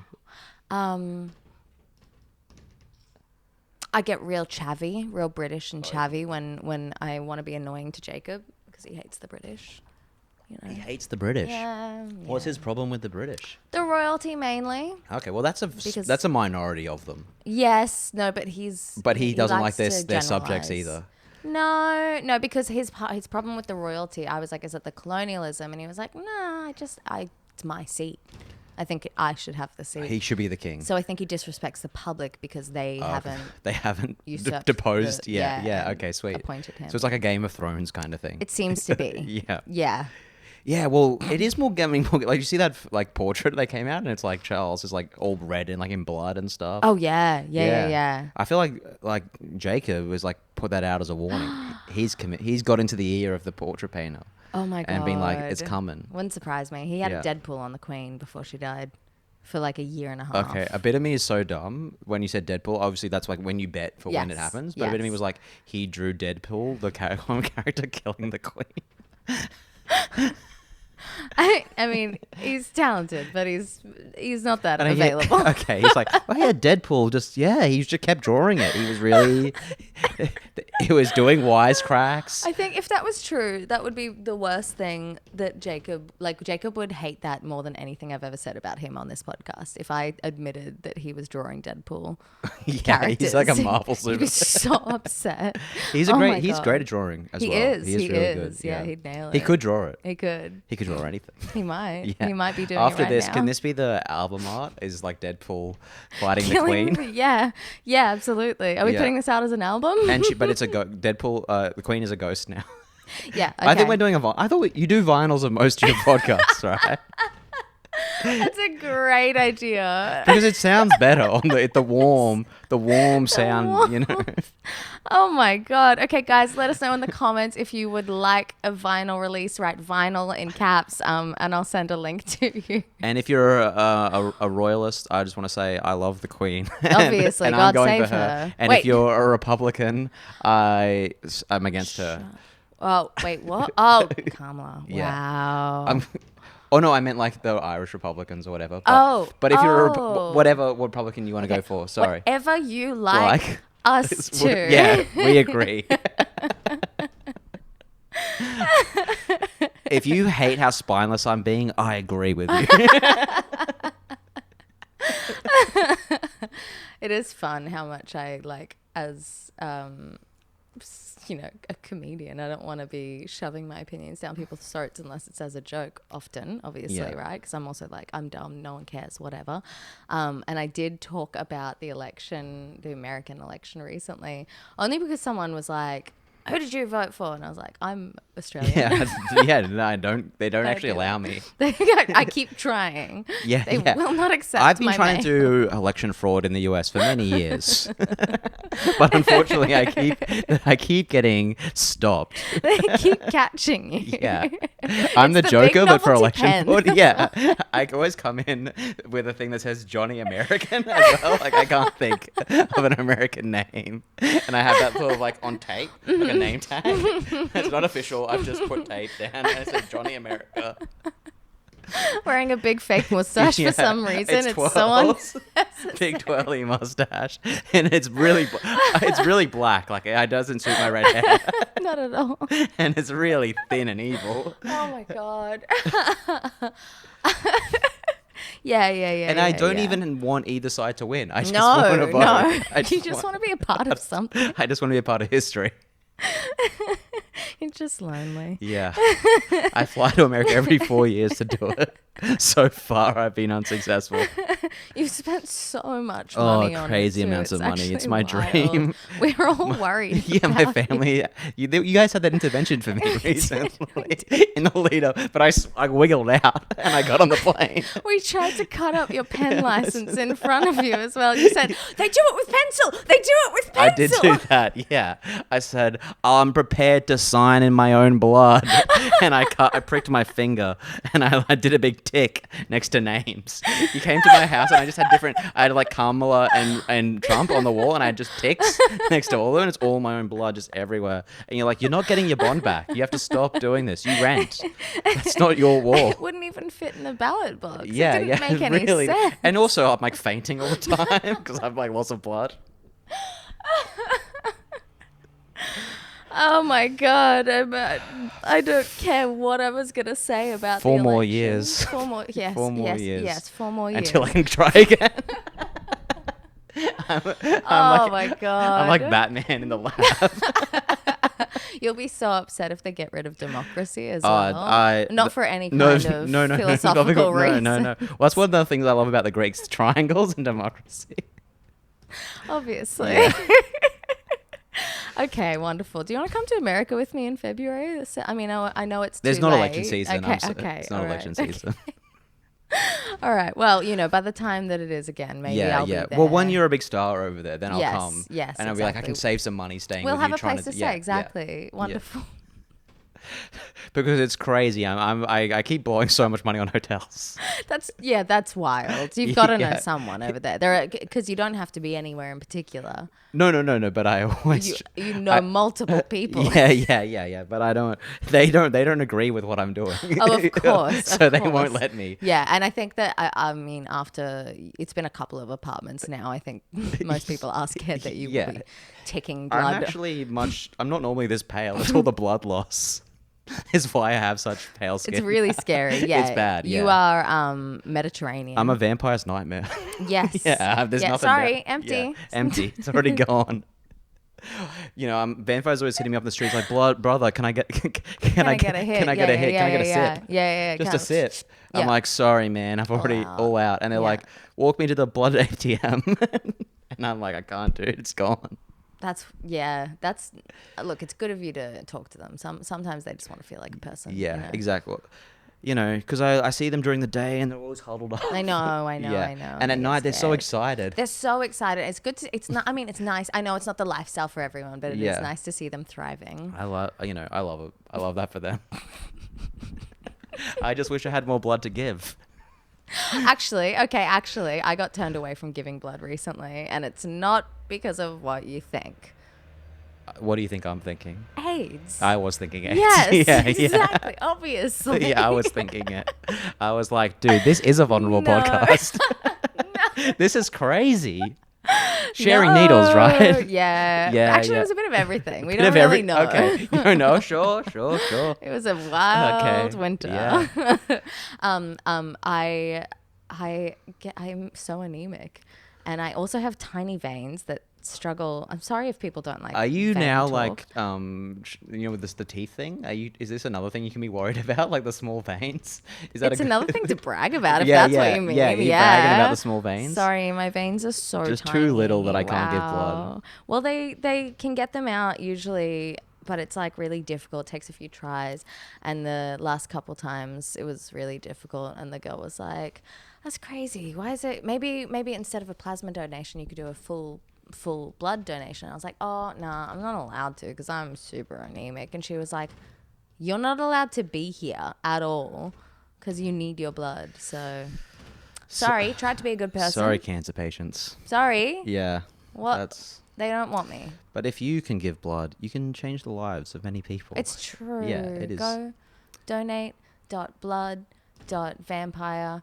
I get real chavvy, real British and chavvy when I want to be annoying to Jacob because he hates the British. He hates the British. Yeah, What's his problem with the British? the royalty mainly. Okay, well that's a minority of them. Yes, no, but he doesn't like likes their to subjects generalise. either. No, because his problem with the royalty, I was like, is it the colonialism? And he was like, nah, it's my seat. I think I should have the seat. He should be the king. So I think he disrespects the public because they haven't Usurped deposed. Yeah. Okay, sweet. appointed him. So it's like a Game of Thrones kind of thing. It seems to be. Yeah. Yeah. Yeah, well, it is more gaming. Like you see that like portrait they came out, and it's like Charles is like all red and like in blood and stuff. Oh yeah. I feel like Jacob was like put that out as a warning. He's got into the ear of the portrait painter. Oh my god. And been like, it's coming. Wouldn't surprise me. He had Yeah. a Deadpool on the Queen before she died. for like a year and a half. Okay, a bit of me is so dumb when you said Deadpool. Obviously, that's like when you bet for when it Yes, happens. But a bit of me yes. was like, he drew Deadpool, the character killing the Queen. I mean, he's talented, but he's not that And available. Okay, he's like, oh yeah, Deadpool. He just kept drawing it. He was really, he was doing wisecracks. I think if that was true, that would be the worst thing that Jacob would hate that more than anything I've ever said about him on this podcast. If I admitted that he was drawing Deadpool Yeah, he's like a characters, Marvel he'd be superstar. so upset. He's Oh my he's God. great at drawing as He well. is. He is He really is. good. Yeah, he'd nail He it. could draw it. He could. He could draw anything. He might. Yeah. He might be doing After it right this, now. can this be the album art? Is like Deadpool fighting the Killing Queen? Yeah, absolutely. Are we Yeah. putting this out as an album? But it's a Deadpool. The Queen is a ghost now. Yeah, I think okay. we're doing I thought you do vinyls of most of your podcasts, right? That's a great idea. Because it sounds better on the warm sound, you know. Oh my God. Okay, guys, let us know in the comments if you would like a vinyl release. Write vinyl in caps, and I'll send a link to you. And if you're a royalist, I just want to say I love the Queen. Obviously, and God I'm going save for her. And Wait. if you're a Republican, I'm against her. Oh, wait, what? Oh, Kamala. Yeah. Wow. Oh no, I meant like the Irish Republicans or whatever. But, Oh, but if you're oh. whatever Republican you want to go for, sorry. Whatever you like us to. Yeah, we agree. If you hate how spineless I'm being, I agree with you. It is fun how much I like as a comedian. I don't want to be shoving my opinions down people's throats unless it's as a joke often, obviously, Yeah. right? Because I'm also like, I'm dumb, no one cares, whatever. And I did talk about the American election recently, only because someone was like, who did you vote for? And I was like, I'm Australian. No, they don't actually do allow me. I keep trying. Yeah, They yeah. will not accept I've been my trying mail. to do election fraud in the US for many years, but unfortunately, I keep getting stopped. They keep catching you. Yeah, I'm the It's the Joker, big but for novelty election pen. fraud. Yeah, I always come in with a thing that says Johnny American as well. Like I can't think of an American name, and I have that sort of like on tape, like a name tag. It's not official. I've just put tape down and it says Johnny America. Wearing a big fake mustache Yeah, for some reason. It's so twirls. unnecessary. Big twirly mustache, and it's really black. Like it doesn't suit my red hair, Not at all. and it's really thin and evil. Oh my God. Yeah. And I don't even want either side to win. I just No, want to vote. no. I You just want to be a part of something. I just want to be a part of history. You're just lonely. Yeah. I fly to America every 4 years to do it. So far, I've been unsuccessful. You've spent so much money on it. Crazy too. amounts of money. It's actually my wild. dream. We're all worried. Yeah, my about family. You guys had that intervention for me recently in the lead up, but I wiggled out and I got on the plane. We tried to cut up your pen license in front of you as well. You said, they do it with pencil. They do it with pencil. I did do that, yeah. I said, I'm prepared to sign in my own blood. And I pricked my finger and I did a big tick next to names. You came to my house and I just had I had like Kamala and Trump on the wall and I had just ticks next to all of them and it's all my own blood just everywhere. And you're like, you're not getting your bond back. You have to stop doing this. You rent. That's not your wall. It wouldn't even fit in the ballot box. Yeah, it didn't make any really. sense. And also I'm like fainting all the time because I've like lots of blood. Oh my God. I don't care what I was going to say about 4 the more election. years. 4 more, yes. 4 more yes, years. Yes, 4 more years. Until I can try again. Oh my God. I'm like Batman in the lab. You'll be so upset if they get rid of democracy as well. Not for any kind of philosophical reason. No. Well, that's one of the things I love about the Greeks: triangles and democracy. Obviously. Yeah. Okay, wonderful. Do you want to come to America with me in February? I mean, I know it's There's too not late. election season. Okay, It's not all election right. season. All right. Well, by the time that it is again, maybe I'll be there. Well, when you're a big star over there, then I'll Yes, come. yes, And I'll be like, I exactly. can save some money staying We'll with have you. a place to stay. Exactly. Wonderful. because it's crazy. I keep blowing so much money on hotels. That's wild. You've got to know Yeah. someone over there. Because you don't have to be anywhere in particular. No. But I always You know multiple people. Yeah. But I don't. They don't agree with what I'm doing. Oh, of course. So of they course. won't let me. Yeah, and I think that I mean, after it's been a couple of apartments now, I think most people are scared that you Yeah. will be taking blood. I'm not normally this pale. It's all the blood loss. Is why I have such pale skin. It's really scary. Yeah, It's bad, You yeah. are Mediterranean. I'm a vampire's nightmare. Yes. Yeah, there's nothing. Sorry, down- empty. Yeah, empty. It's already gone. Vampires always hitting me up in the streets like, brother, can I get Can I get a hit? Can I get a hit? Can I get a yeah. sip? Yeah. Just a counts. sip. I'm Yeah. like, sorry, man, I've already out. all out. And they're Yeah. like, walk me to the blood ATM. And I'm like, I can't, dude. It's gone. That's look. It's good of you to talk to them. Sometimes they just want to feel like a person. Yeah, you know? exactly. Because I see them during the day and they're always huddled up. I know. Yeah. I know. And They at get night, they're so scared. excited. They're so excited. It's good to. It's not. I mean, it's nice. I know it's not the lifestyle for everyone, but it is Yeah. nice to see them thriving. I love it. I love that for them. I just wish I had more blood to give. Actually, I got turned away from giving blood recently, and it's not because of what you think. What do you think I'm thinking? AIDS. I was thinking it. Yes, yeah, exactly. Obviously. Yeah, I was thinking it. I was like, dude, this is a vulnerable No. podcast. This is crazy. Sharing needles, right? Yeah. Yeah, Actually, yeah. it was a bit of everything. We Bit don't of really know. Okay. No, sure. It was a wild Okay. winter. Yeah. I'm so anemic, and I also have tiny veins that struggle. I'm sorry if people don't like. Are you vein now talk. like, with the teeth thing? Is this another thing you can be worried about, like the small veins? Is that It's a another thing to brag about if Yeah, that's yeah, what you mean. yeah, you're bragging about the small veins? Sorry, my veins are so Just tiny. too little that I can't give blood. Wow. Well, they can get them out usually, but it's like really difficult. It takes a few tries, and the last couple times it was really difficult. And the girl was like, "That's crazy. Why is it? Maybe instead of a plasma donation, you could do a full blood donation." I was like, "Oh no, I'm not allowed to because I'm super anemic." And she was like, "You're not allowed to be here at all because you need your blood." So sorry, tried to be a good person. Sorry, cancer patients. Sorry. Yeah. What? That's. They don't want me. But if you can give blood, you can change the lives of many people. It's true. Yeah, it is. Go donate.blood.vampire.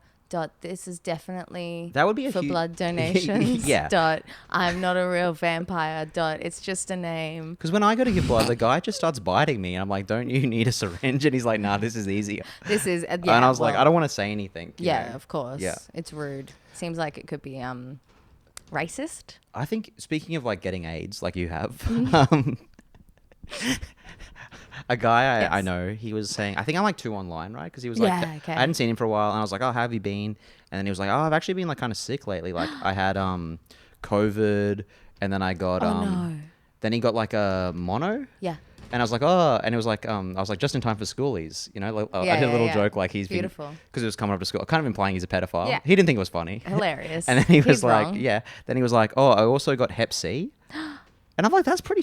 This is definitely That would be a for huge- blood donations. Yeah. I'm not a real vampire. It's just a name. Because when I go to give blood, the guy just starts biting me, and I'm like, "Don't you need a syringe?" And he's like, "Nah, this is easier." This is and I was like, "I don't want to say anything." you Yeah, know? of course. Yeah. It's rude. Seems like it could be racist. I think speaking of like getting AIDS, like you have, Mm-hmm. a guy I Yes. know, he was saying, I think I'm like 2 online, right? Because he was like, Yeah, okay. I hadn't seen him for a while, and I was like, "Oh, how have you been?" And then he was like, "Oh, I've actually been like kind of sick lately. Like I had COVID, and then I got no. then he got like a mono." Yeah. And I was like, "Oh," and it was like, I was like, just in time for schoolies, Like, I Yeah, did a little yeah. joke like he's Beautiful. because it was coming up to school, kind of implying he's a pedophile. Yeah. He didn't think it was funny. Hilarious. And then he was He's like, wrong. yeah. Then he was like, "Oh, I also got Hep C," and I'm like, "That's pretty,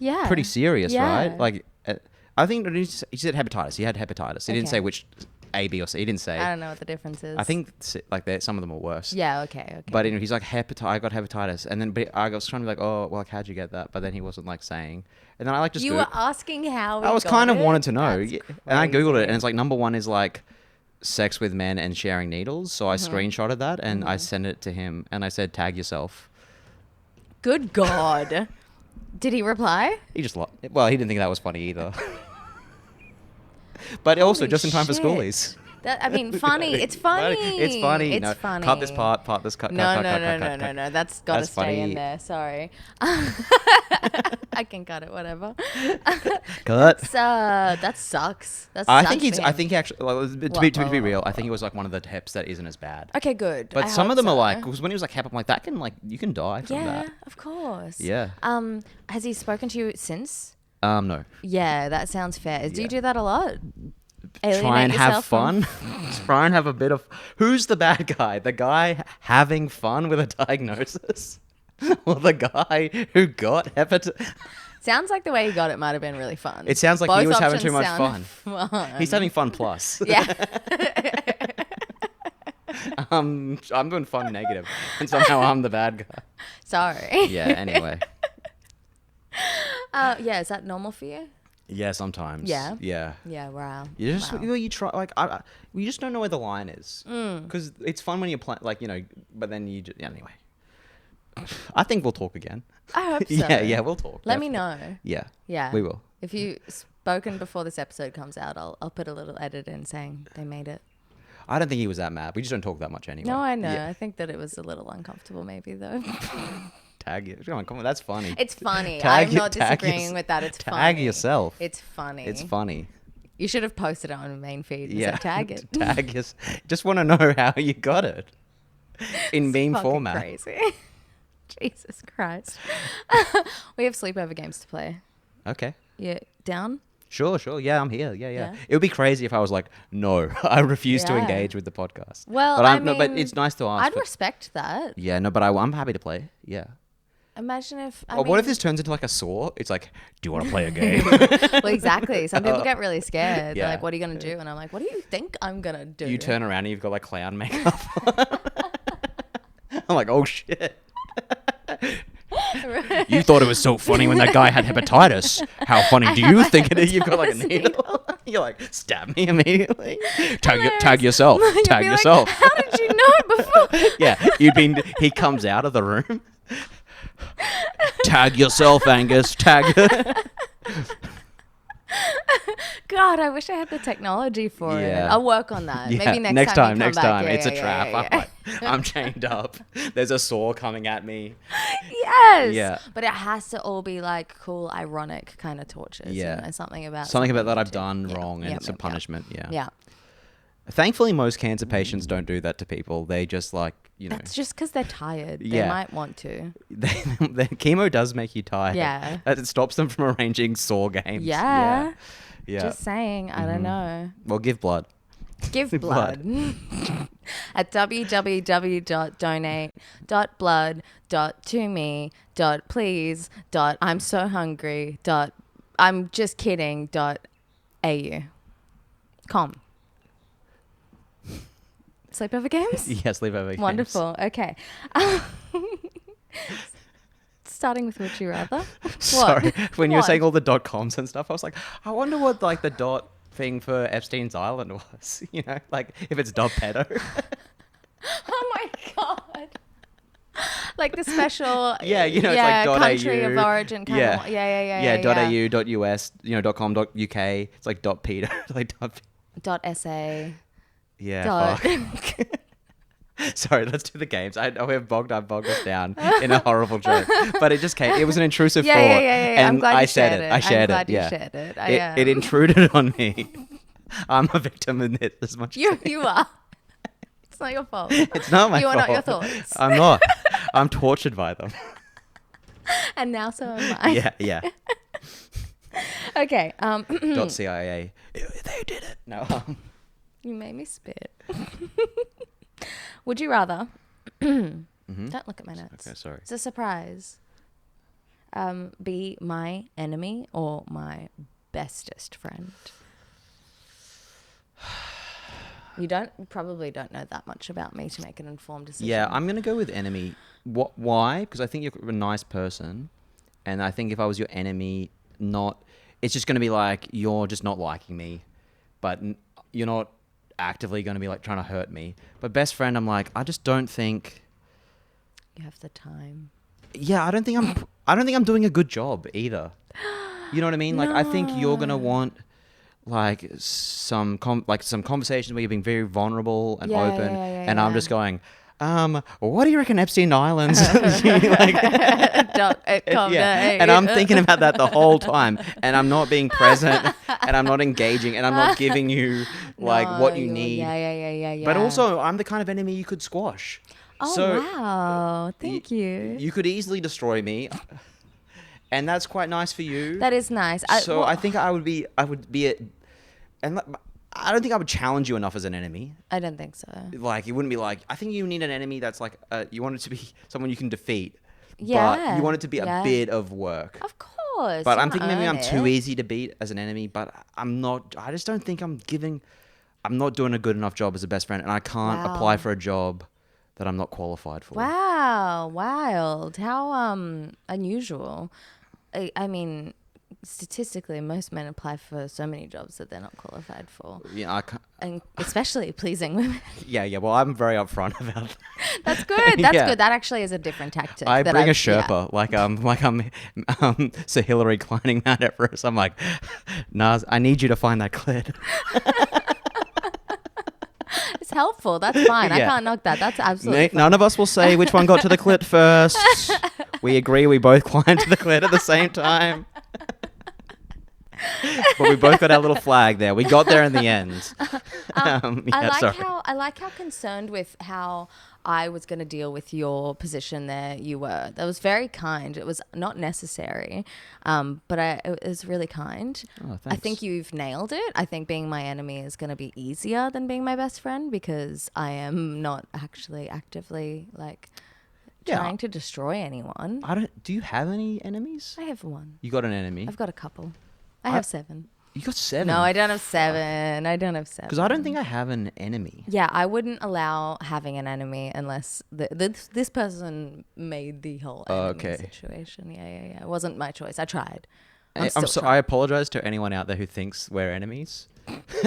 Yeah. pretty serious, Yeah. right?" Like, I think he said hepatitis. He had hepatitis. He didn't Okay. say which A, B, or C. He didn't say. I don't know what the difference is. I think like some of them are worse. Yeah. Okay. But he's like, I got hepatitis, and then but I was trying to be like, "Oh, well, like, how'd you get that?" But then he wasn't like saying. And then I like just You were asking how. I he was got kind of it? wanted to know, That's yeah. And I googled it, crazy. and it's like number 1 is like sex with men and sharing needles. So I Mm-hmm. screenshotted that and I sent it to him, and I said, "Tag yourself." Good God. Did he reply? He just well, he didn't think that was funny either. But also Holy just in time for shit. schoolies. I mean, funny. It's funny. It's funny. It's No, funny. Cut this part this cut. No, cut, no, cut, no, cut, no, cut, no, cut. no. That's got to That's stay in funny. there. Sorry. I can cut it. Whatever. Cut. That sucks. That I sucks think he's. for I him. think he actually. Well, to be real, I think he was like one of the heps that isn't as bad. Okay, good. But I some hope of them are so. like, because when he was like hep, I'm like, that can like you can die from Yeah, that. of course. Yeah. Has he spoken to you since? No. Yeah, that sounds fair. Do you Yeah. do that a lot? Try Alienate and have yourself from- fun. Try and have a bit of. Who's the bad guy? The guy having fun with a diagnosis, or the guy who got hepatitis? Sounds like the way he got it might have been really fun. It sounds like Both he was having options too much sound fun. He's having fun plus. Yeah. I'm doing fun negative, and somehow I'm the bad guy. Sorry. Yeah. Anyway. Yeah, is that normal for you? Yeah. Sometimes. Yeah? Yeah. Yeah, wow. You just Wow. you try like you just don't know where the line is because it's fun when you're playing like but then you just anyway. I think we'll talk again. I hope so. Yeah, we'll talk. Let me definitely. know. Yeah. Yeah. We will. If you spoken before this episode comes out, I'll put a little edit in saying they made it. I don't think he was that mad. We just don't talk that much anyway. No, I know. Yeah. I think that it was a little uncomfortable maybe though. Tag you. Come on, that's funny. It's funny. Tag I'm you- not tag disagreeing yours- with that. It's tag funny. yourself. It's funny. It's funny. You should have posted it on the main feed and Yeah. said tag it. Tag us. Just want to know how you got it in meme Fucking format. Crazy. Jesus Christ. We have sleepover games to play. Okay. You down? Sure. Yeah, I'm here. Yeah. Yeah. It would be crazy if I was like, no, I refuse to Yeah. engage with the podcast. Well, but I but mean, it's nice to ask. I'd but- respect that. yeah, no, but I'm happy to play. Yeah. Imagine if. Or what if this turns into like a saw? It's like, do you want to play a game? Well, exactly. Some people get really scared. They're Yeah. like, "What are you gonna do?" And I'm like, "What do you think I'm gonna do?" You turn around and you've got like clown makeup. I'm like, oh shit. You thought it was so funny when that guy had hepatitis. How funny do you think it is? You've got like a needle. You're like, stab me immediately. Tag yourself. You'd Tag be like, yourself. How did you know before? Yeah, he comes out of the room. Tag yourself, Angus. Tag. God, I wish I had the technology for it. Yeah. I'll work on that. Yeah, Maybe next time. You come back. Yeah, it's a yeah, trap. yeah, yeah. I'm chained up. There's a saw coming at me. Yes. Yeah. But it has to all be like cool, ironic kind of tortures. Yeah. You know, something about That I've to- done yeah, wrong and yeah, it's a yeah, punishment. Yeah. Yeah. Thankfully, most cancer patients don't do that to people. They just like, That's just because they're tired. They Yeah. might want to. the chemo does make you tired. Yeah. It stops them from arranging saw games. Yeah. Yeah. Just saying. I don't know. Well, give blood. Give Blood. blood at www.donate.blood.to me.please. I'm so hungry. I'm just kidding. .au. Com. Sleepover games? Yes, sleepover games. Wonderful. Okay. Starting with Would You Rather? Sorry, What? when you were What? saying all the .coms and stuff, I was like, I wonder what like the dot thing for Epstein's Island was. You know, like if it's .pedo. Oh my God. Like the special, Yeah, you know, it's like country .au. of origin kind Yeah. of. Yeah. .au, .us, .com.uk. It's like .pedo, like .sa. Yeah. Fuck. Sorry, let's do the games. I've bogged us down in a horrible joke, but it just came. It was an intrusive thought. Yeah. I'm And glad I you said shared it. I shared I'm glad it. you Yeah. shared it. It intruded on me. I'm a victim in this as much. as You are. It's not your fault. It's not my You are fault. not your thoughts. I'm not. I'm tortured by them. And now so am I. Yeah. Okay. .cia. They did it. No. You made me spit. Would you rather? Don't look at my notes. Okay, sorry. It's a surprise. Be my enemy or my bestest friend? You probably don't know that much about me to make an informed decision. Yeah, I'm gonna go with enemy. Why? Because I think you're a nice person, and I think if I was your enemy, it's just gonna be like you're just not liking me, but you're not actively gonna be like trying to hurt me. But best friend, I'm like, I just don't think. You have the time. Yeah, I don't think I'm doing a good job either. You know what I mean? Like, I think you're gonna want like some conversations where you're being very vulnerable and Yeah, open, yeah, and I'm yeah. just going, what do you reckon Epstein Islands? Like, yeah, and I'm thinking about that the whole time, and I'm not being present, and I'm not engaging, and I'm not giving you like what you need. Yeah. But also, I'm the kind of enemy you could squash. Oh, So wow. Thank you. You could easily destroy me, and that's quite nice for you. That is nice. I think I would be and I don't think I would challenge you enough as an enemy. I don't think so. Like, it wouldn't be like, I think you need an enemy that's like, you want it to be someone you can defeat. Yeah, But you want it to be yeah. a bit of work. Of course. course. But you I'm wanna thinking maybe I'm earn too it. easy to beat as an enemy. But I'm not. I just don't think I'm not doing a good enough job as a best friend, and I can't apply Wow. for a job that I'm not qualified for. Wow, wild. How unusual. I mean, statistically, most men apply for so many jobs that they're not qualified for, Yeah, I can't, and especially pleasing women. yeah. Well, I'm very upfront about that. That's good. That's Yeah. good. That actually is a different tactic. I that bring a I've- yeah. Sherpa, like I'm Sir Hillary climbing Mount Everest. I'm like, Nas, I need you to find that clit. It's helpful. That's fine. I Yeah. can't knock that. That's absolutely fine. None of us will say which one got to the clit first. We agree we both climbed to the clit at the same time. But we both got our little flag there. We got there in the end. I like how concerned with how I was going to deal with your position there you were. That was very kind. It was not necessary, but it was really kind. Oh, I thanks. think you've nailed it. I think being my enemy is going to be easier than being my best friend because I am not actually actively like Yeah. trying to destroy anyone. Do you have any enemies? I have one. You got an enemy? I've got a couple. I have 7. You got 7? No, I don't have 7. I don't have 7. Because I don't think I have an enemy. Yeah, I wouldn't allow having an enemy unless this person made the whole enemy Okay. situation. Yeah. It wasn't my choice. I tried. I'm still sorry. I trying. apologize to anyone out there who thinks we're enemies,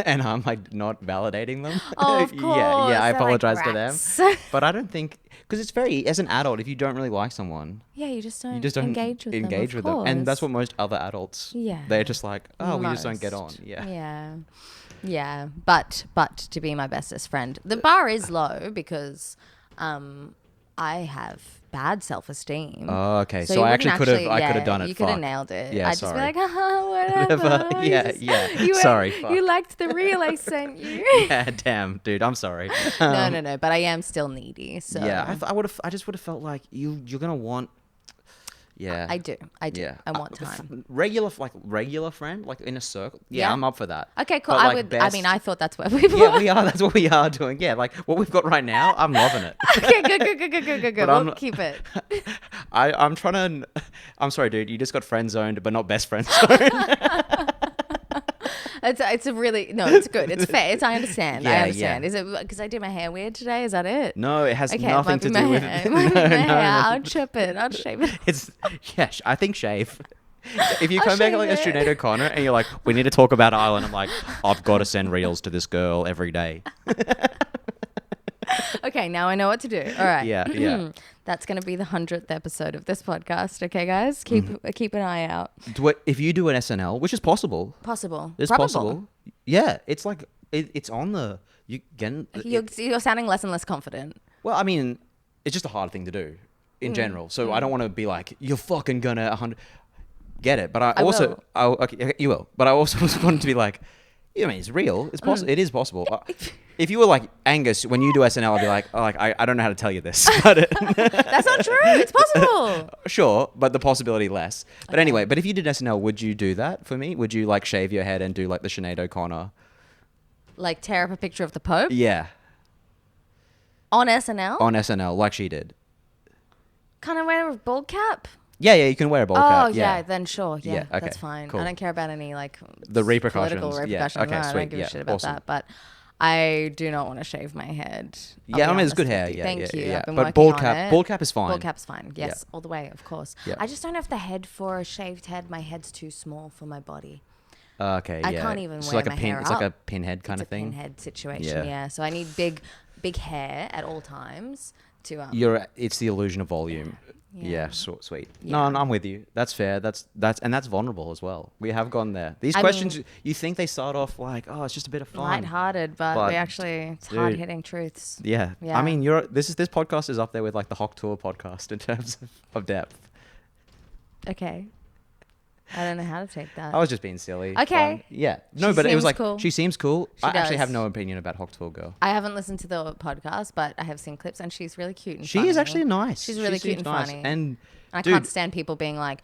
and I'm like not validating them. Oh, of course. Yeah. I They're like apologize to rats. them. But I don't think because it's very as an adult, if you don't really like someone, Yeah, you just don't, you just don't engage with them. Of and that's what course. most other adults. Yeah. They're just like, oh, we just don't get on. Most. Yeah. Yeah. But to be my bestest friend, the bar is low because I have bad self-esteem. Oh, okay. So you I wouldn't actually could have done it. You could have Fuck. nailed it. Yeah, I'd just be sorry. like, whatever. Yeah, yeah. Sorry, fuck. You liked the reel I sent you. Yeah, damn, dude. I'm sorry. No. But I am still needy. So Yeah, I just would have felt like you're gonna want. Yeah. I do. Yeah. I want time. Regular friend, like in a circle. Yeah, Yeah. I'm up for that. Okay, cool. But, I like, would. I best- mean, I thought that's what we were. Yeah, we are. That's what we are doing. Yeah, like what we've got right now. I'm loving it. Okay, good. But We'll I'm- keep it. I'm trying to. I'm sorry, dude. You just got friend zoned, but not best friend zoned. It's a really no. It's good. It's fair. I understand. Yeah, I understand. yeah. Is it because I did my hair weird today? Is that it? No, it has Okay, nothing might be to my do with hair. it. It might be my hair. no. I'll chip it. I'll shape it. It's I think shave. If you I'll come back shave like a it. Sinead O'Connor and you're like, we need to talk about Ireland, I'm like, I've got to send reels to this girl every day. Okay, now I know what to do. All right. Yeah. That's going to be the 100th episode of this podcast. Okay, guys, keep an eye out. If you do an SNL, which is possible, Possible. it's Probable. possible. Yeah, it's like it's on the you getting. You're sounding less and less confident. Well, I mean, it's just a hard thing to do in general. So I don't want to be like you're fucking gonna 100 get it. But I also okay, you will. But I also want to be like, I mean, it's real. It's possible. It is possible. If you were like Angus, when you do SNL, I'd be like, I don't know how to tell you this, but That's not true. It's possible. sure, but the possibility less. But anyway, but if you did SNL, would you do that for me? Would you like shave your head and do like the Sinead O'Connor? Like tear up a picture of the Pope Yeah, on SNL. on SNL, like she did. Can I wear a bald cap? Yeah, you can wear a ball Oh cap. yeah, then sure. Yeah, Yeah, okay, that's fine. cool. I don't care about any like The repercussions, political yeah, repercussions. okay, No, I sweet, don't give yeah, a shit about awesome. that. But I do not want to shave my head. I'll Yeah, be I mean, it's honest good with hair. you. Yeah, Thank you. yeah. I've been But working on it. bald cap is fine. Bald cap's fine. Yes, Yeah. all the way, of course. Yeah. I just don't have the head for a shaved head. My head's too small for my body. Okay, I yeah. can't even It's wear like my a pin. hair It's like a up. pinhead kind It's of thing. a pinhead situation. Yeah. Yeah. So I need big hair at all times to It's the illusion of volume. Yeah. Yeah, sweet. Yeah. No, I'm with you. That's fair. That's vulnerable as well. We have gone there. These I questions, mean- you think they start off like, oh, it's just a bit of fun. lighthearted, but But, we actually it's dude, hard hitting truths. Yeah. Yeah. I mean, this podcast is up there with like the Hawk Tour podcast in terms of depth. Okay. I don't know how to take that. I was just being silly. Okay. fun. Yeah. No, She but it was seems like cool. she seems cool. She I actually does. have no opinion about Hawk Tour girl. I haven't listened to the podcast, but I have seen clips, and she's really cute and She funny. is actually nice. She's really She cute seems and nice. funny. And I dude, can't stand people being like,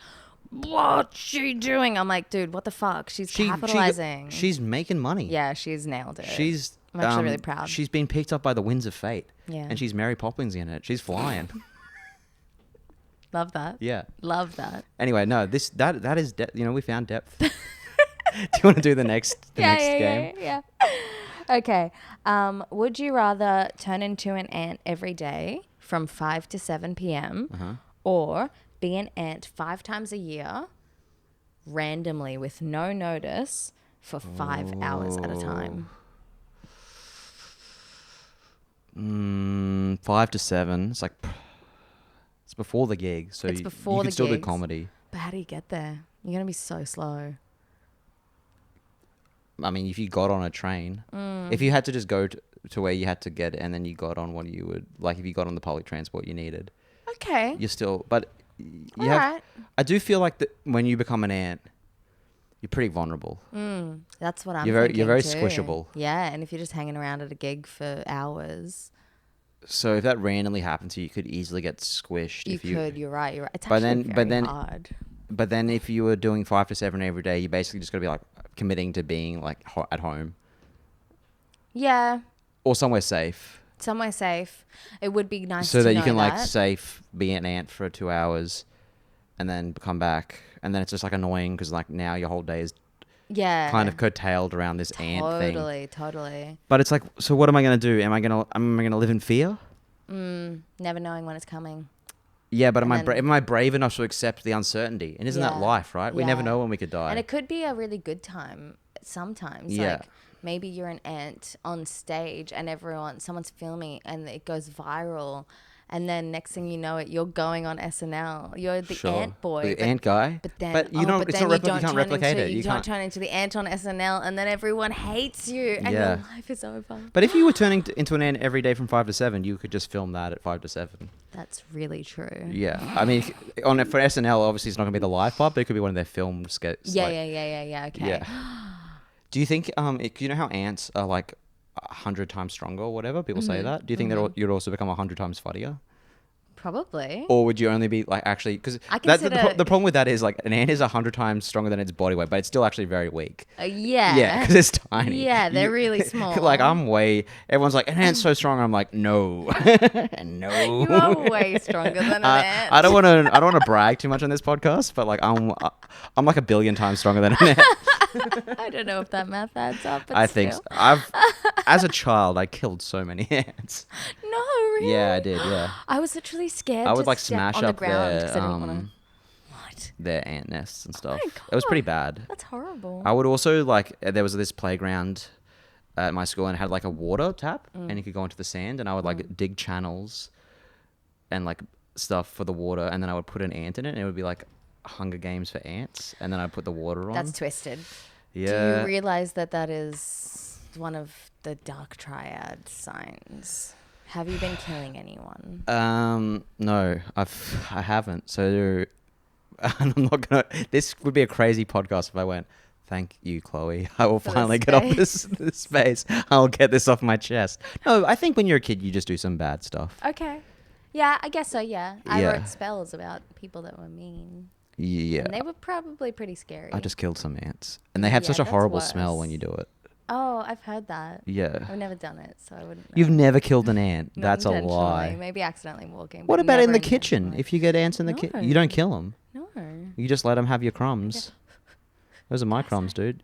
"What's she doing?" I'm like, dude, what the fuck? She's capitalizing. She's making money. Yeah, she's nailed it. She's I'm actually really proud. She's been picked up by the winds of fate. Yeah. And she's Mary Poppins in it. She's flying. Love that. Yeah. Love that. Anyway, no, that is we found depth. Do you want to do the next game? Yeah. Okay. Would you rather turn into an ant every day from 5 to 7 p.m. or be an ant 5 times a year randomly with no notice for 5 hours at a time? 5 to 7. It's like it's before the gig, so It's you before can the still do gigs. comedy. But how do you get there? You're going to be so slow. I mean, if you got on a train, if you had to just go to where you had to get, and then you got on what you would like, if you got on the public transport you needed, Okay. you're still. But you have. Alright. I do feel like that when you become an ant, you're pretty vulnerable. That's what I'm You're thinking very too. squishable. Yeah, and if you're just hanging around at a gig for hours, So if that randomly happened to you, you could easily get swished. You're right. It's But actually then- very but then- hard. But then if you were doing 5 to 7 every day, you basically just got to be like committing to being like at home Yeah, or somewhere safe, somewhere safe. It would be nice so to that you know can like that. safe be an ant for 2 hours, and then come back, and then it's just like annoying because like now your whole day is Yeah. kind of curtailed around this ant thing. Totally. But it's like, so what am I gonna do? Am I gonna live in fear? Never knowing when it's coming. Yeah, but And then- am I brave enough to accept the uncertainty? And isn't that Yeah. life, right? We never Yeah. know when we could die. And it could be a really good time sometimes. Yeah. Like maybe you're an ant on stage and someone's filming and it goes viral. And then next thing you know it, you're going on SNL. You're the Sure. ant boy. The ant guy. But then, you don't. It's not you you can't replicate it. You can't. don't turn into the ant on SNL, and then everyone hates you, and Yeah. your life is over. But if you were turning into an ant every day from 5 to 7, you could just film that at 5 to 7. That's really true. Yeah, I mean, for SNL, obviously it's not gonna be the live part, but it could be one of their film skits. Yeah, like, yeah. Okay. Yeah. Do you think you know how ants are like 100 times stronger or whatever? People say that. Do you think that you'd also become 100 times funnier? Probably. Or would you only be like actually because I the consider- problem with that is like an ant is 100 times stronger than its body weight, but it's still actually very weak. Yeah. Yeah, because it's tiny. Yeah, they're really small. Like everyone's like, an ant's so strong. I'm like, no, no. You are way stronger than an ant. I don't want to brag too much on this podcast, but like I'm like 1 billion times stronger than an ant. I don't know if that math adds up. But I think so. As a child, I killed so many ants. No, really. Yeah, I did. Yeah, I was literally scared. I would to like step smash on the up ground their 'cause I didn't wanna... What? their ant nests and stuff. my It was pretty God. bad. That's horrible. I would also like there was this playground at my school and it had like a water tap and you could go into the sand and I would like dig channels and like stuff for the water and then I would put an ant in it and it would be like Hunger Games for ants and then I'd put the water on. That's twisted. Yeah. Do you realize that is one of the dark triad signs? Have you been killing anyone? No, I haven't. So I'm not gonna. This would be a crazy podcast if I went. Thank you, Chloe. I will For the finally get off this space. I'll get this off my chest. No, I think when you're a kid, you just do some bad stuff. Okay. Yeah, I guess so, yeah. I Yeah. wrote spells about people that were mean. Yeah. And they were probably pretty scary. I just killed some ants, and they have Yeah, such a that's horrible smell worse. when you do it. Oh, I've heard that. Yeah. I've never done it, so I wouldn't know. You've never killed an ant. Not That's a intentionally, lie. Maybe accidentally walking. What but about in never the kitchen? intentionally. If you get ants in the kitchen, you don't kill them. No. You just let them have your crumbs. Those are my crumbs, dude.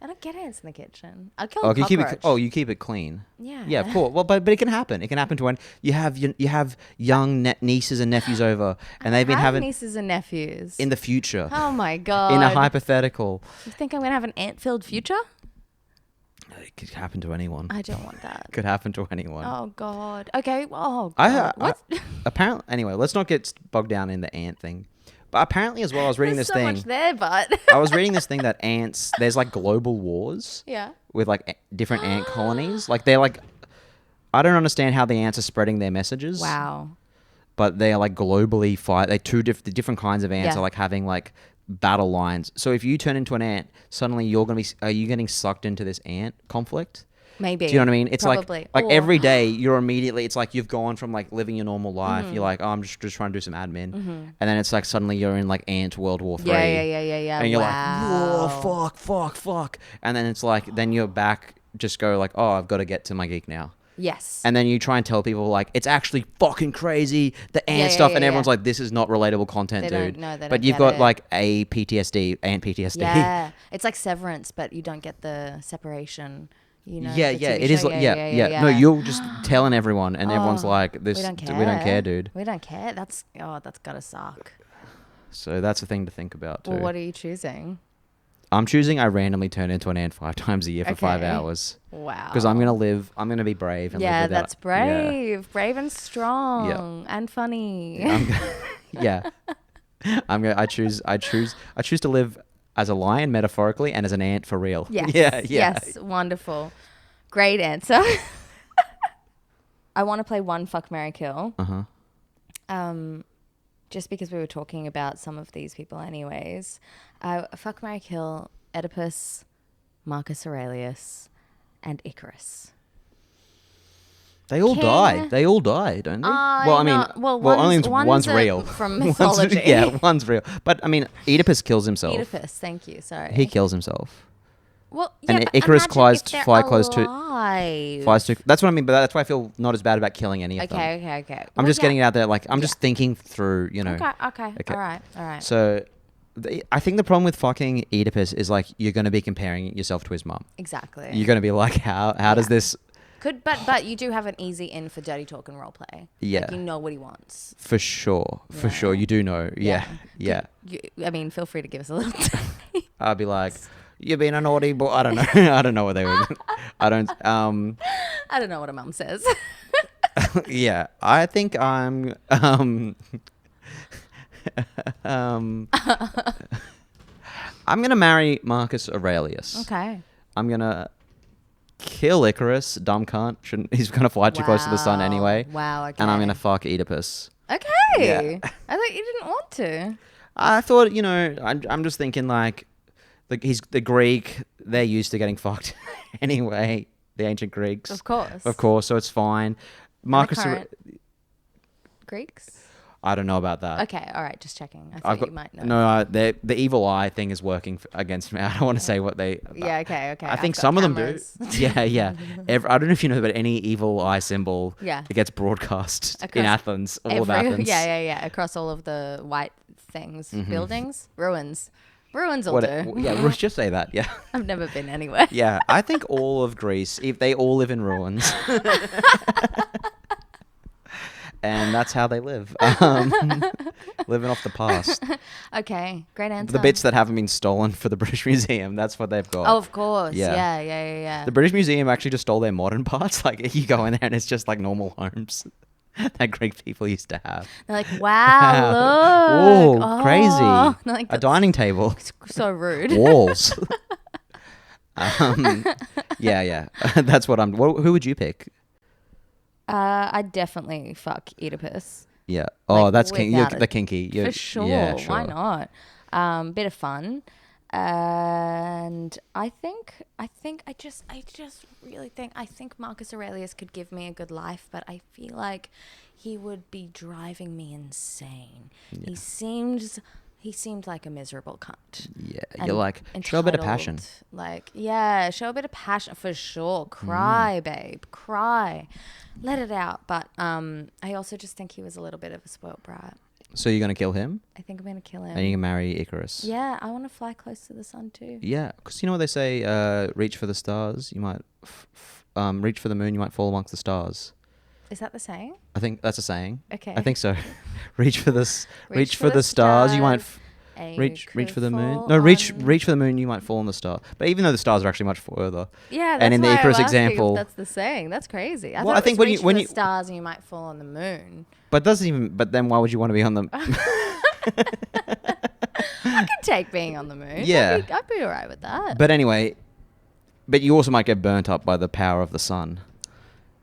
I don't get ants in the kitchen. I'll kill Oh, a you keep it. cockroach. Oh, you keep it clean. Yeah. Yeah, of course. Well, but it can happen. It can happen to when you have young nieces and nephews over, and they've been I have having nieces and nephews. in the future. Oh my god. In a hypothetical, You think I'm gonna have an ant-filled future? it could happen to anyone. I don't want that. Could happen to anyone. Oh god. Okay. Oh I, god. What? apparently, anyway, let's not get bogged down in the ant thing. But apparently, as well, I was reading There's this so thing. much there, but I was reading this thing that ants. There's like global wars. yeah. With like different ant colonies. Like they're like, I don't understand how the ants are spreading their messages. Wow. But they are like globally fight. They the different kinds of ants Yeah. are like having like battle lines. So if you turn into an ant, suddenly you're gonna be. Are you getting sucked into this ant conflict? Maybe. Do you know what I mean? It's Probably. like Or- every day you're immediately. It's like you've gone from like living your normal life. You're like, oh, I'm just trying to do some admin, and then it's like suddenly you're in like Ant World War 3. Yeah. And you're Wow. like, whoa, fuck. And then it's like, then you're back, just go like, oh, I've got to get to my geek now. Yes. And then you try and tell people like it's actually fucking crazy, the ant Yeah, stuff, yeah, and yeah, everyone's yeah. like, this is not relatable content, They dude. don't- no, they but don't you've get got it. like a PTSD, ant PTSD. Yeah. It's like Severance, but you don't get the separation. You know, Yeah, the yeah, TV it is show? like No, you're just telling everyone, and everyone's like, "This, We don't care. we don't care, dude." We don't care. That's gotta suck. So that's a thing to think about too. Well, what are you choosing? I'm choosing. I randomly turn into an ant 5 times a year for 5 Okay. hours Wow. because I'm gonna live. I'm gonna be brave. And Yeah, live without, that's brave. Brave and strong and funny. Yeah. I'm gonna. I choose to live as a lion metaphorically and as an ant for real. Yes. Yeah. Yes. Wonderful. Great answer. I want to play one fuck, marry, kill. Just because we were talking about some of these people anyways. Fuck, marry, kill Oedipus, Marcus Aurelius, and Icarus. They all King. die. They all die, don't they? Well, I mean, one's one's real. from mythology. One's real. But I mean, Oedipus kills himself. Oedipus, thank you. Sorry. He kills himself. Well, yeah, And but Icarus imagine flies if they're close to- alive. That's what I mean. But that's why I feel not as bad about killing any of them. Okay. I'm just getting it out there. Like I'm just thinking through. You know. Okay. All right. So, I think the problem with fucking Oedipus is like you're going to be comparing yourself to his mum. Exactly. You're going to be like, how does this? But you do have an easy in for dirty talk and role play. Yeah. Like you know what he wants. For sure, you do know. Yeah. I mean, feel free to give us a little. I'll be like, you've been a naughty boy. I don't know. I don't know what they would. I don't. I don't know what a mum says. Yeah, I think I'm. I'm gonna marry Marcus Aurelius. Okay. I'm gonna kill Icarus. Dumb cunt. Shouldn't. He's gonna fly too close to the sun anyway. Wow. Okay. And I'm gonna fuck Oedipus. Okay. Yeah. I thought you didn't want to. I thought, I'm just thinking like he's the Greek. They're used to getting fucked anyway. The ancient Greeks. Of course. Of course. So it's fine. Marcus. Greeks. I don't know about that. Okay. All right. Just checking. I thought you might know. No, the evil eye thing is working against me. I don't want to say what they. Yeah. Okay. I think I've got some cameras. of them do. Yeah. I don't know if you know, but any evil eye symbol, Yeah. it gets broadcast in Across Athens, all of Athens. Yeah. Across all of the white things, buildings, ruins will do. Yeah, just say that. Yeah. I've never been anywhere. Yeah, I think all of Greece, if they all live in ruins. And that's how they live. Living off the past. Okay, great answer. The bits that haven't been stolen for the British Museum, that's what they've got. Oh, of course. Yeah. Yeah. The British Museum actually just stole their modern parts. Like, you go in there and it's just like normal homes that Greek people used to have. They're like, wow, look. Oh, crazy. They're like, A dining table. so rude. Walls. Yeah. That's what who would you pick? I'd definitely fuck Oedipus. Yeah. Oh, Like, that's you're without the kinky. For sure. Yeah, sure. Why not? Bit of fun. And I just really think Marcus Aurelius could give me a good life, but I feel like he would be driving me insane. Yeah. He seemed like a miserable cunt. Yeah, And you're like, show a bit of passion. entitled, Like, yeah, show a bit of passion for sure. Cry, babe, cry. Let it out. But I also just think he was a little bit of a spoiled brat. So you're going to kill him? I think I'm going to kill him. And you can marry Icarus? Yeah, I want to fly close to the sun too. Yeah, because you know what they say, reach for the stars, you might reach for the moon, you might fall amongst the stars. Is that the saying? I think that's a saying. Okay. I think so. Reach for the stars, you might reach for the moon. No, reach for the moon, you might fall on the star. But even though the stars are actually much further. Yeah, that's and in the why Icarus I'm asking example, if that's the saying. That's crazy. I Well, thought I think it was when reach when for you- the stars and you might fall on the moon. but then why would you want to be on the I could take being on the moon. Yeah. I'd be all right with that. But anyway, but you also might get burnt up by the power of the sun.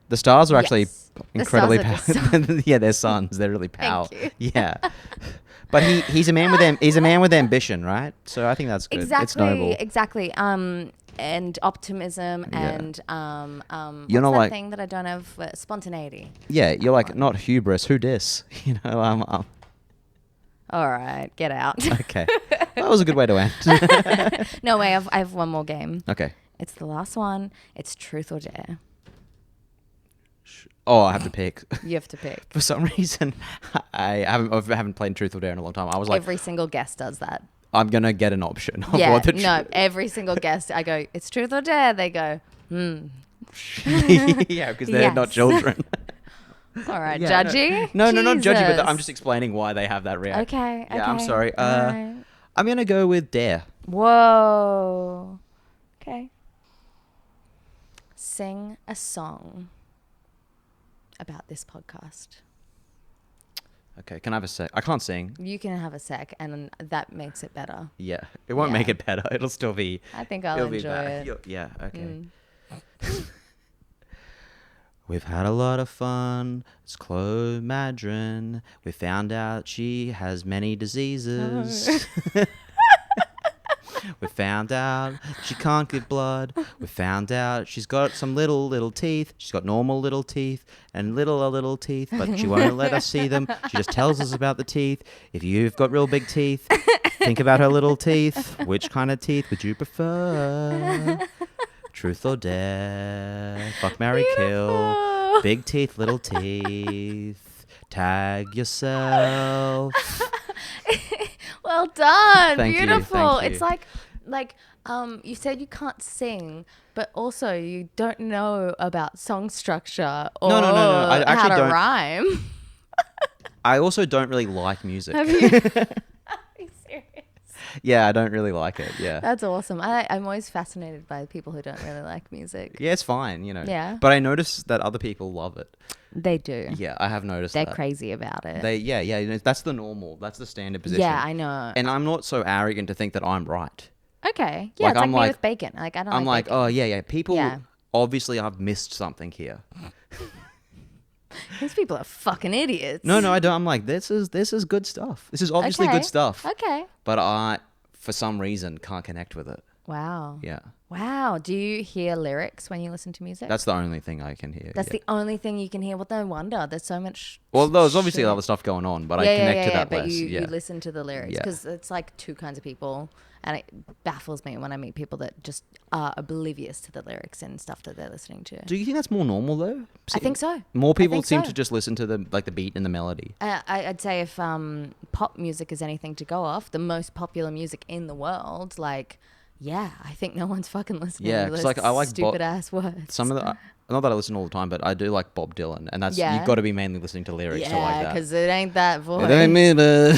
The stars are actually Yes. The incredibly stars are powerful. Yeah, they're suns. They're really powerful. Thank you. Yeah. But he's a man with ambition, right? So I think that's good. It's noble. Exactly. And optimism Yeah. and You're what's not that like- thing that I don't have? Spontaneity. Yeah, you're like not hubris. Who dis? You know. All right, get out. Okay. That was a good way to end. No way. I have one more game. Okay. It's the last one. It's truth or dare. Oh, I have to pick. You have to pick. For some reason, I haven't played Truth or Dare in a long time. I was like, Every single guest does that. I'm gonna get an option. Of Yeah, what the no, every single guest, I go, it's Truth or Dare. They go, yeah, because they're not Yes. children. all right, Yeah, judgy. No, not judgy, but Jesus. I'm just explaining why they have that reaction. Okay, Yeah, I'm okay, sorry. alright. I'm gonna go with Dare. Whoa. Okay. Sing a song about this podcast. Okay, can I have a sec? I can't sing. You can have a sec, and that makes it better. Yeah, it won't Yeah. make it better. It'll still be. I think I'll it'll be enjoy bad. it. Yeah. Okay. We've had a lot of fun. It's Chloe Maddren. We found out she has many diseases. We found out she can't give blood. We found out she's got some little teeth. She's got normal little teeth and little teeth, but she won't let us see them. She just tells us about the teeth. If you've got real big teeth, think about her little teeth. Which kind of teeth would you prefer? Truth or dare? Fuck, marry, kill. Big teeth, little teeth. Tag yourself. Well done. Thank you, Beautiful. thank you. It's like you said you can't sing, but also you don't know about song structure or No. I how actually to don't. rhyme. I also don't really like music. Have you? Are you serious? Yeah, I don't really like it. Yeah. That's awesome. I'm always fascinated by people who don't really like music. Yeah, it's fine, Yeah. But I notice that other people love it. They do. Yeah, I have noticed They're that. crazy about it. That's the normal. That's the standard position. Yeah, I know. And I'm not so arrogant to think that I'm right. Okay. Yeah, Like, it's I'm like me like- with bacon. Like I don't I'm like, bacon. oh yeah. People Yeah. obviously I've missed something here. These people are fucking idiots. No, I don't. I'm like, this is good stuff. This is obviously Okay. good stuff. Okay. But I, for some reason, can't connect with it. Wow. Yeah. Wow. Do you hear lyrics when you listen to music? That's the only thing I can hear. That's yeah. the only thing you can hear. Well, no wonder. There's so much. Well, there's obviously shit. other stuff going on, but I connect to that but less. you yeah. listen to the lyrics Yeah. because it's like two kinds of people, and it baffles me when I meet people that just are oblivious to the lyrics and stuff that they're listening to. Do you think that's more normal though? I think so. More I people think seem so. to just listen to the beat and the melody. I'd say if pop music is anything to go off, the most popular music in the world, like, yeah, I think no one's fucking listening Yeah, to 'cause, those like, I like stupid ass words. Some of the, not that I listen all the time, but I do like Bob Dylan, and that's Yeah. you've got to be mainly listening to lyrics to like Yeah, that. because it ain't that voice. It ain't me, but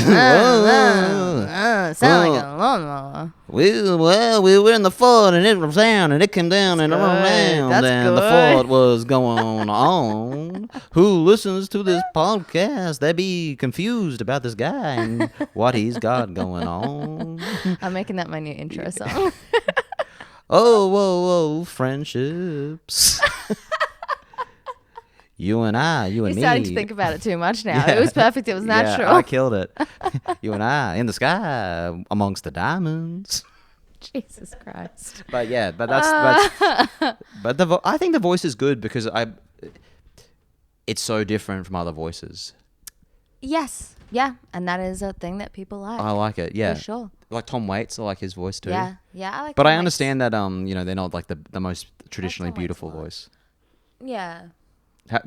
Sound like a lawnmower. we were in the Ford and it was down and it came down and good. around That's and the good. Ford was going on. Who listens to this podcast? They be confused about this guy and what he's got going on. I'm making that my new intro song. Oh, whoa, friendships. You and I, you and You're me. starting to think about it too much now. Yeah. It was perfect. It was natural. Yeah, I killed it. You and I in the sky amongst the diamonds. Jesus Christ. But yeah, but that's but I think the voice is good because it's so different from other voices. Yes. Yeah. And that is a thing that people like. I like it. Yeah, For sure. like Tom Waits, I like his voice too. Yeah. Yeah. I like But Tom I Waits. understand that they're not like the most traditionally Tom Waits a beautiful lot. voice. Yeah.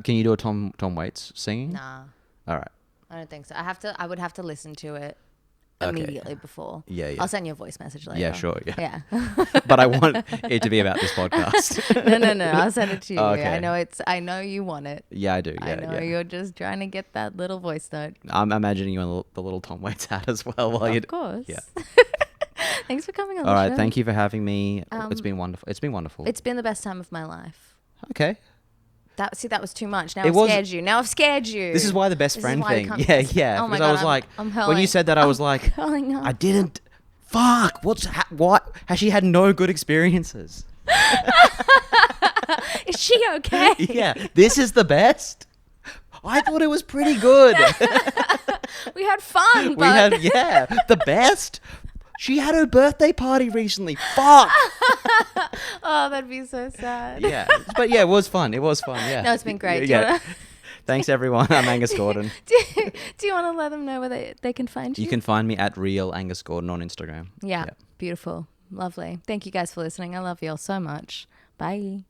Can you do a Tom Waits singing? Nah. All right. I don't think so. I would have to listen to it Okay. immediately before. Yeah. I'll send you a voice message later. Yeah, sure. Yeah. Yeah. But I want it to be about this podcast. No. I'll send it to you. Okay. I know you want it. Yeah, I do. I know Yeah. you're just trying to get that little voice note. I'm imagining you in the little Tom Waits hat as well. While Of course. Yeah. Thanks for coming on All the right. show. Thank you for having me. It's been wonderful. It's been wonderful. It's been the best time of my life. Okay. That was too much. Now It I've was- scared you. Now I've scared you. This is why the best This is friend why we thing. can't- Yeah. Oh my Because God, I was like, I'm when you said that, I was like, hurling up. I didn't. Fuck. What? Has she had no good experiences? Is she okay? Yeah. This is the best. I thought it was pretty good. We had fun, We but had the best. She had her birthday party recently. Fuck. oh, that'd be so sad. Yeah. But yeah, it was fun. Yeah. No, it's been great. Do you Yeah. wanna- Thanks everyone. I'm Angus Gordon. Do you want to let them know where they can find you? You can find me at real Angus Gordon on Instagram. Yeah, beautiful. Lovely. Thank you guys for listening. I love you all so much. Bye.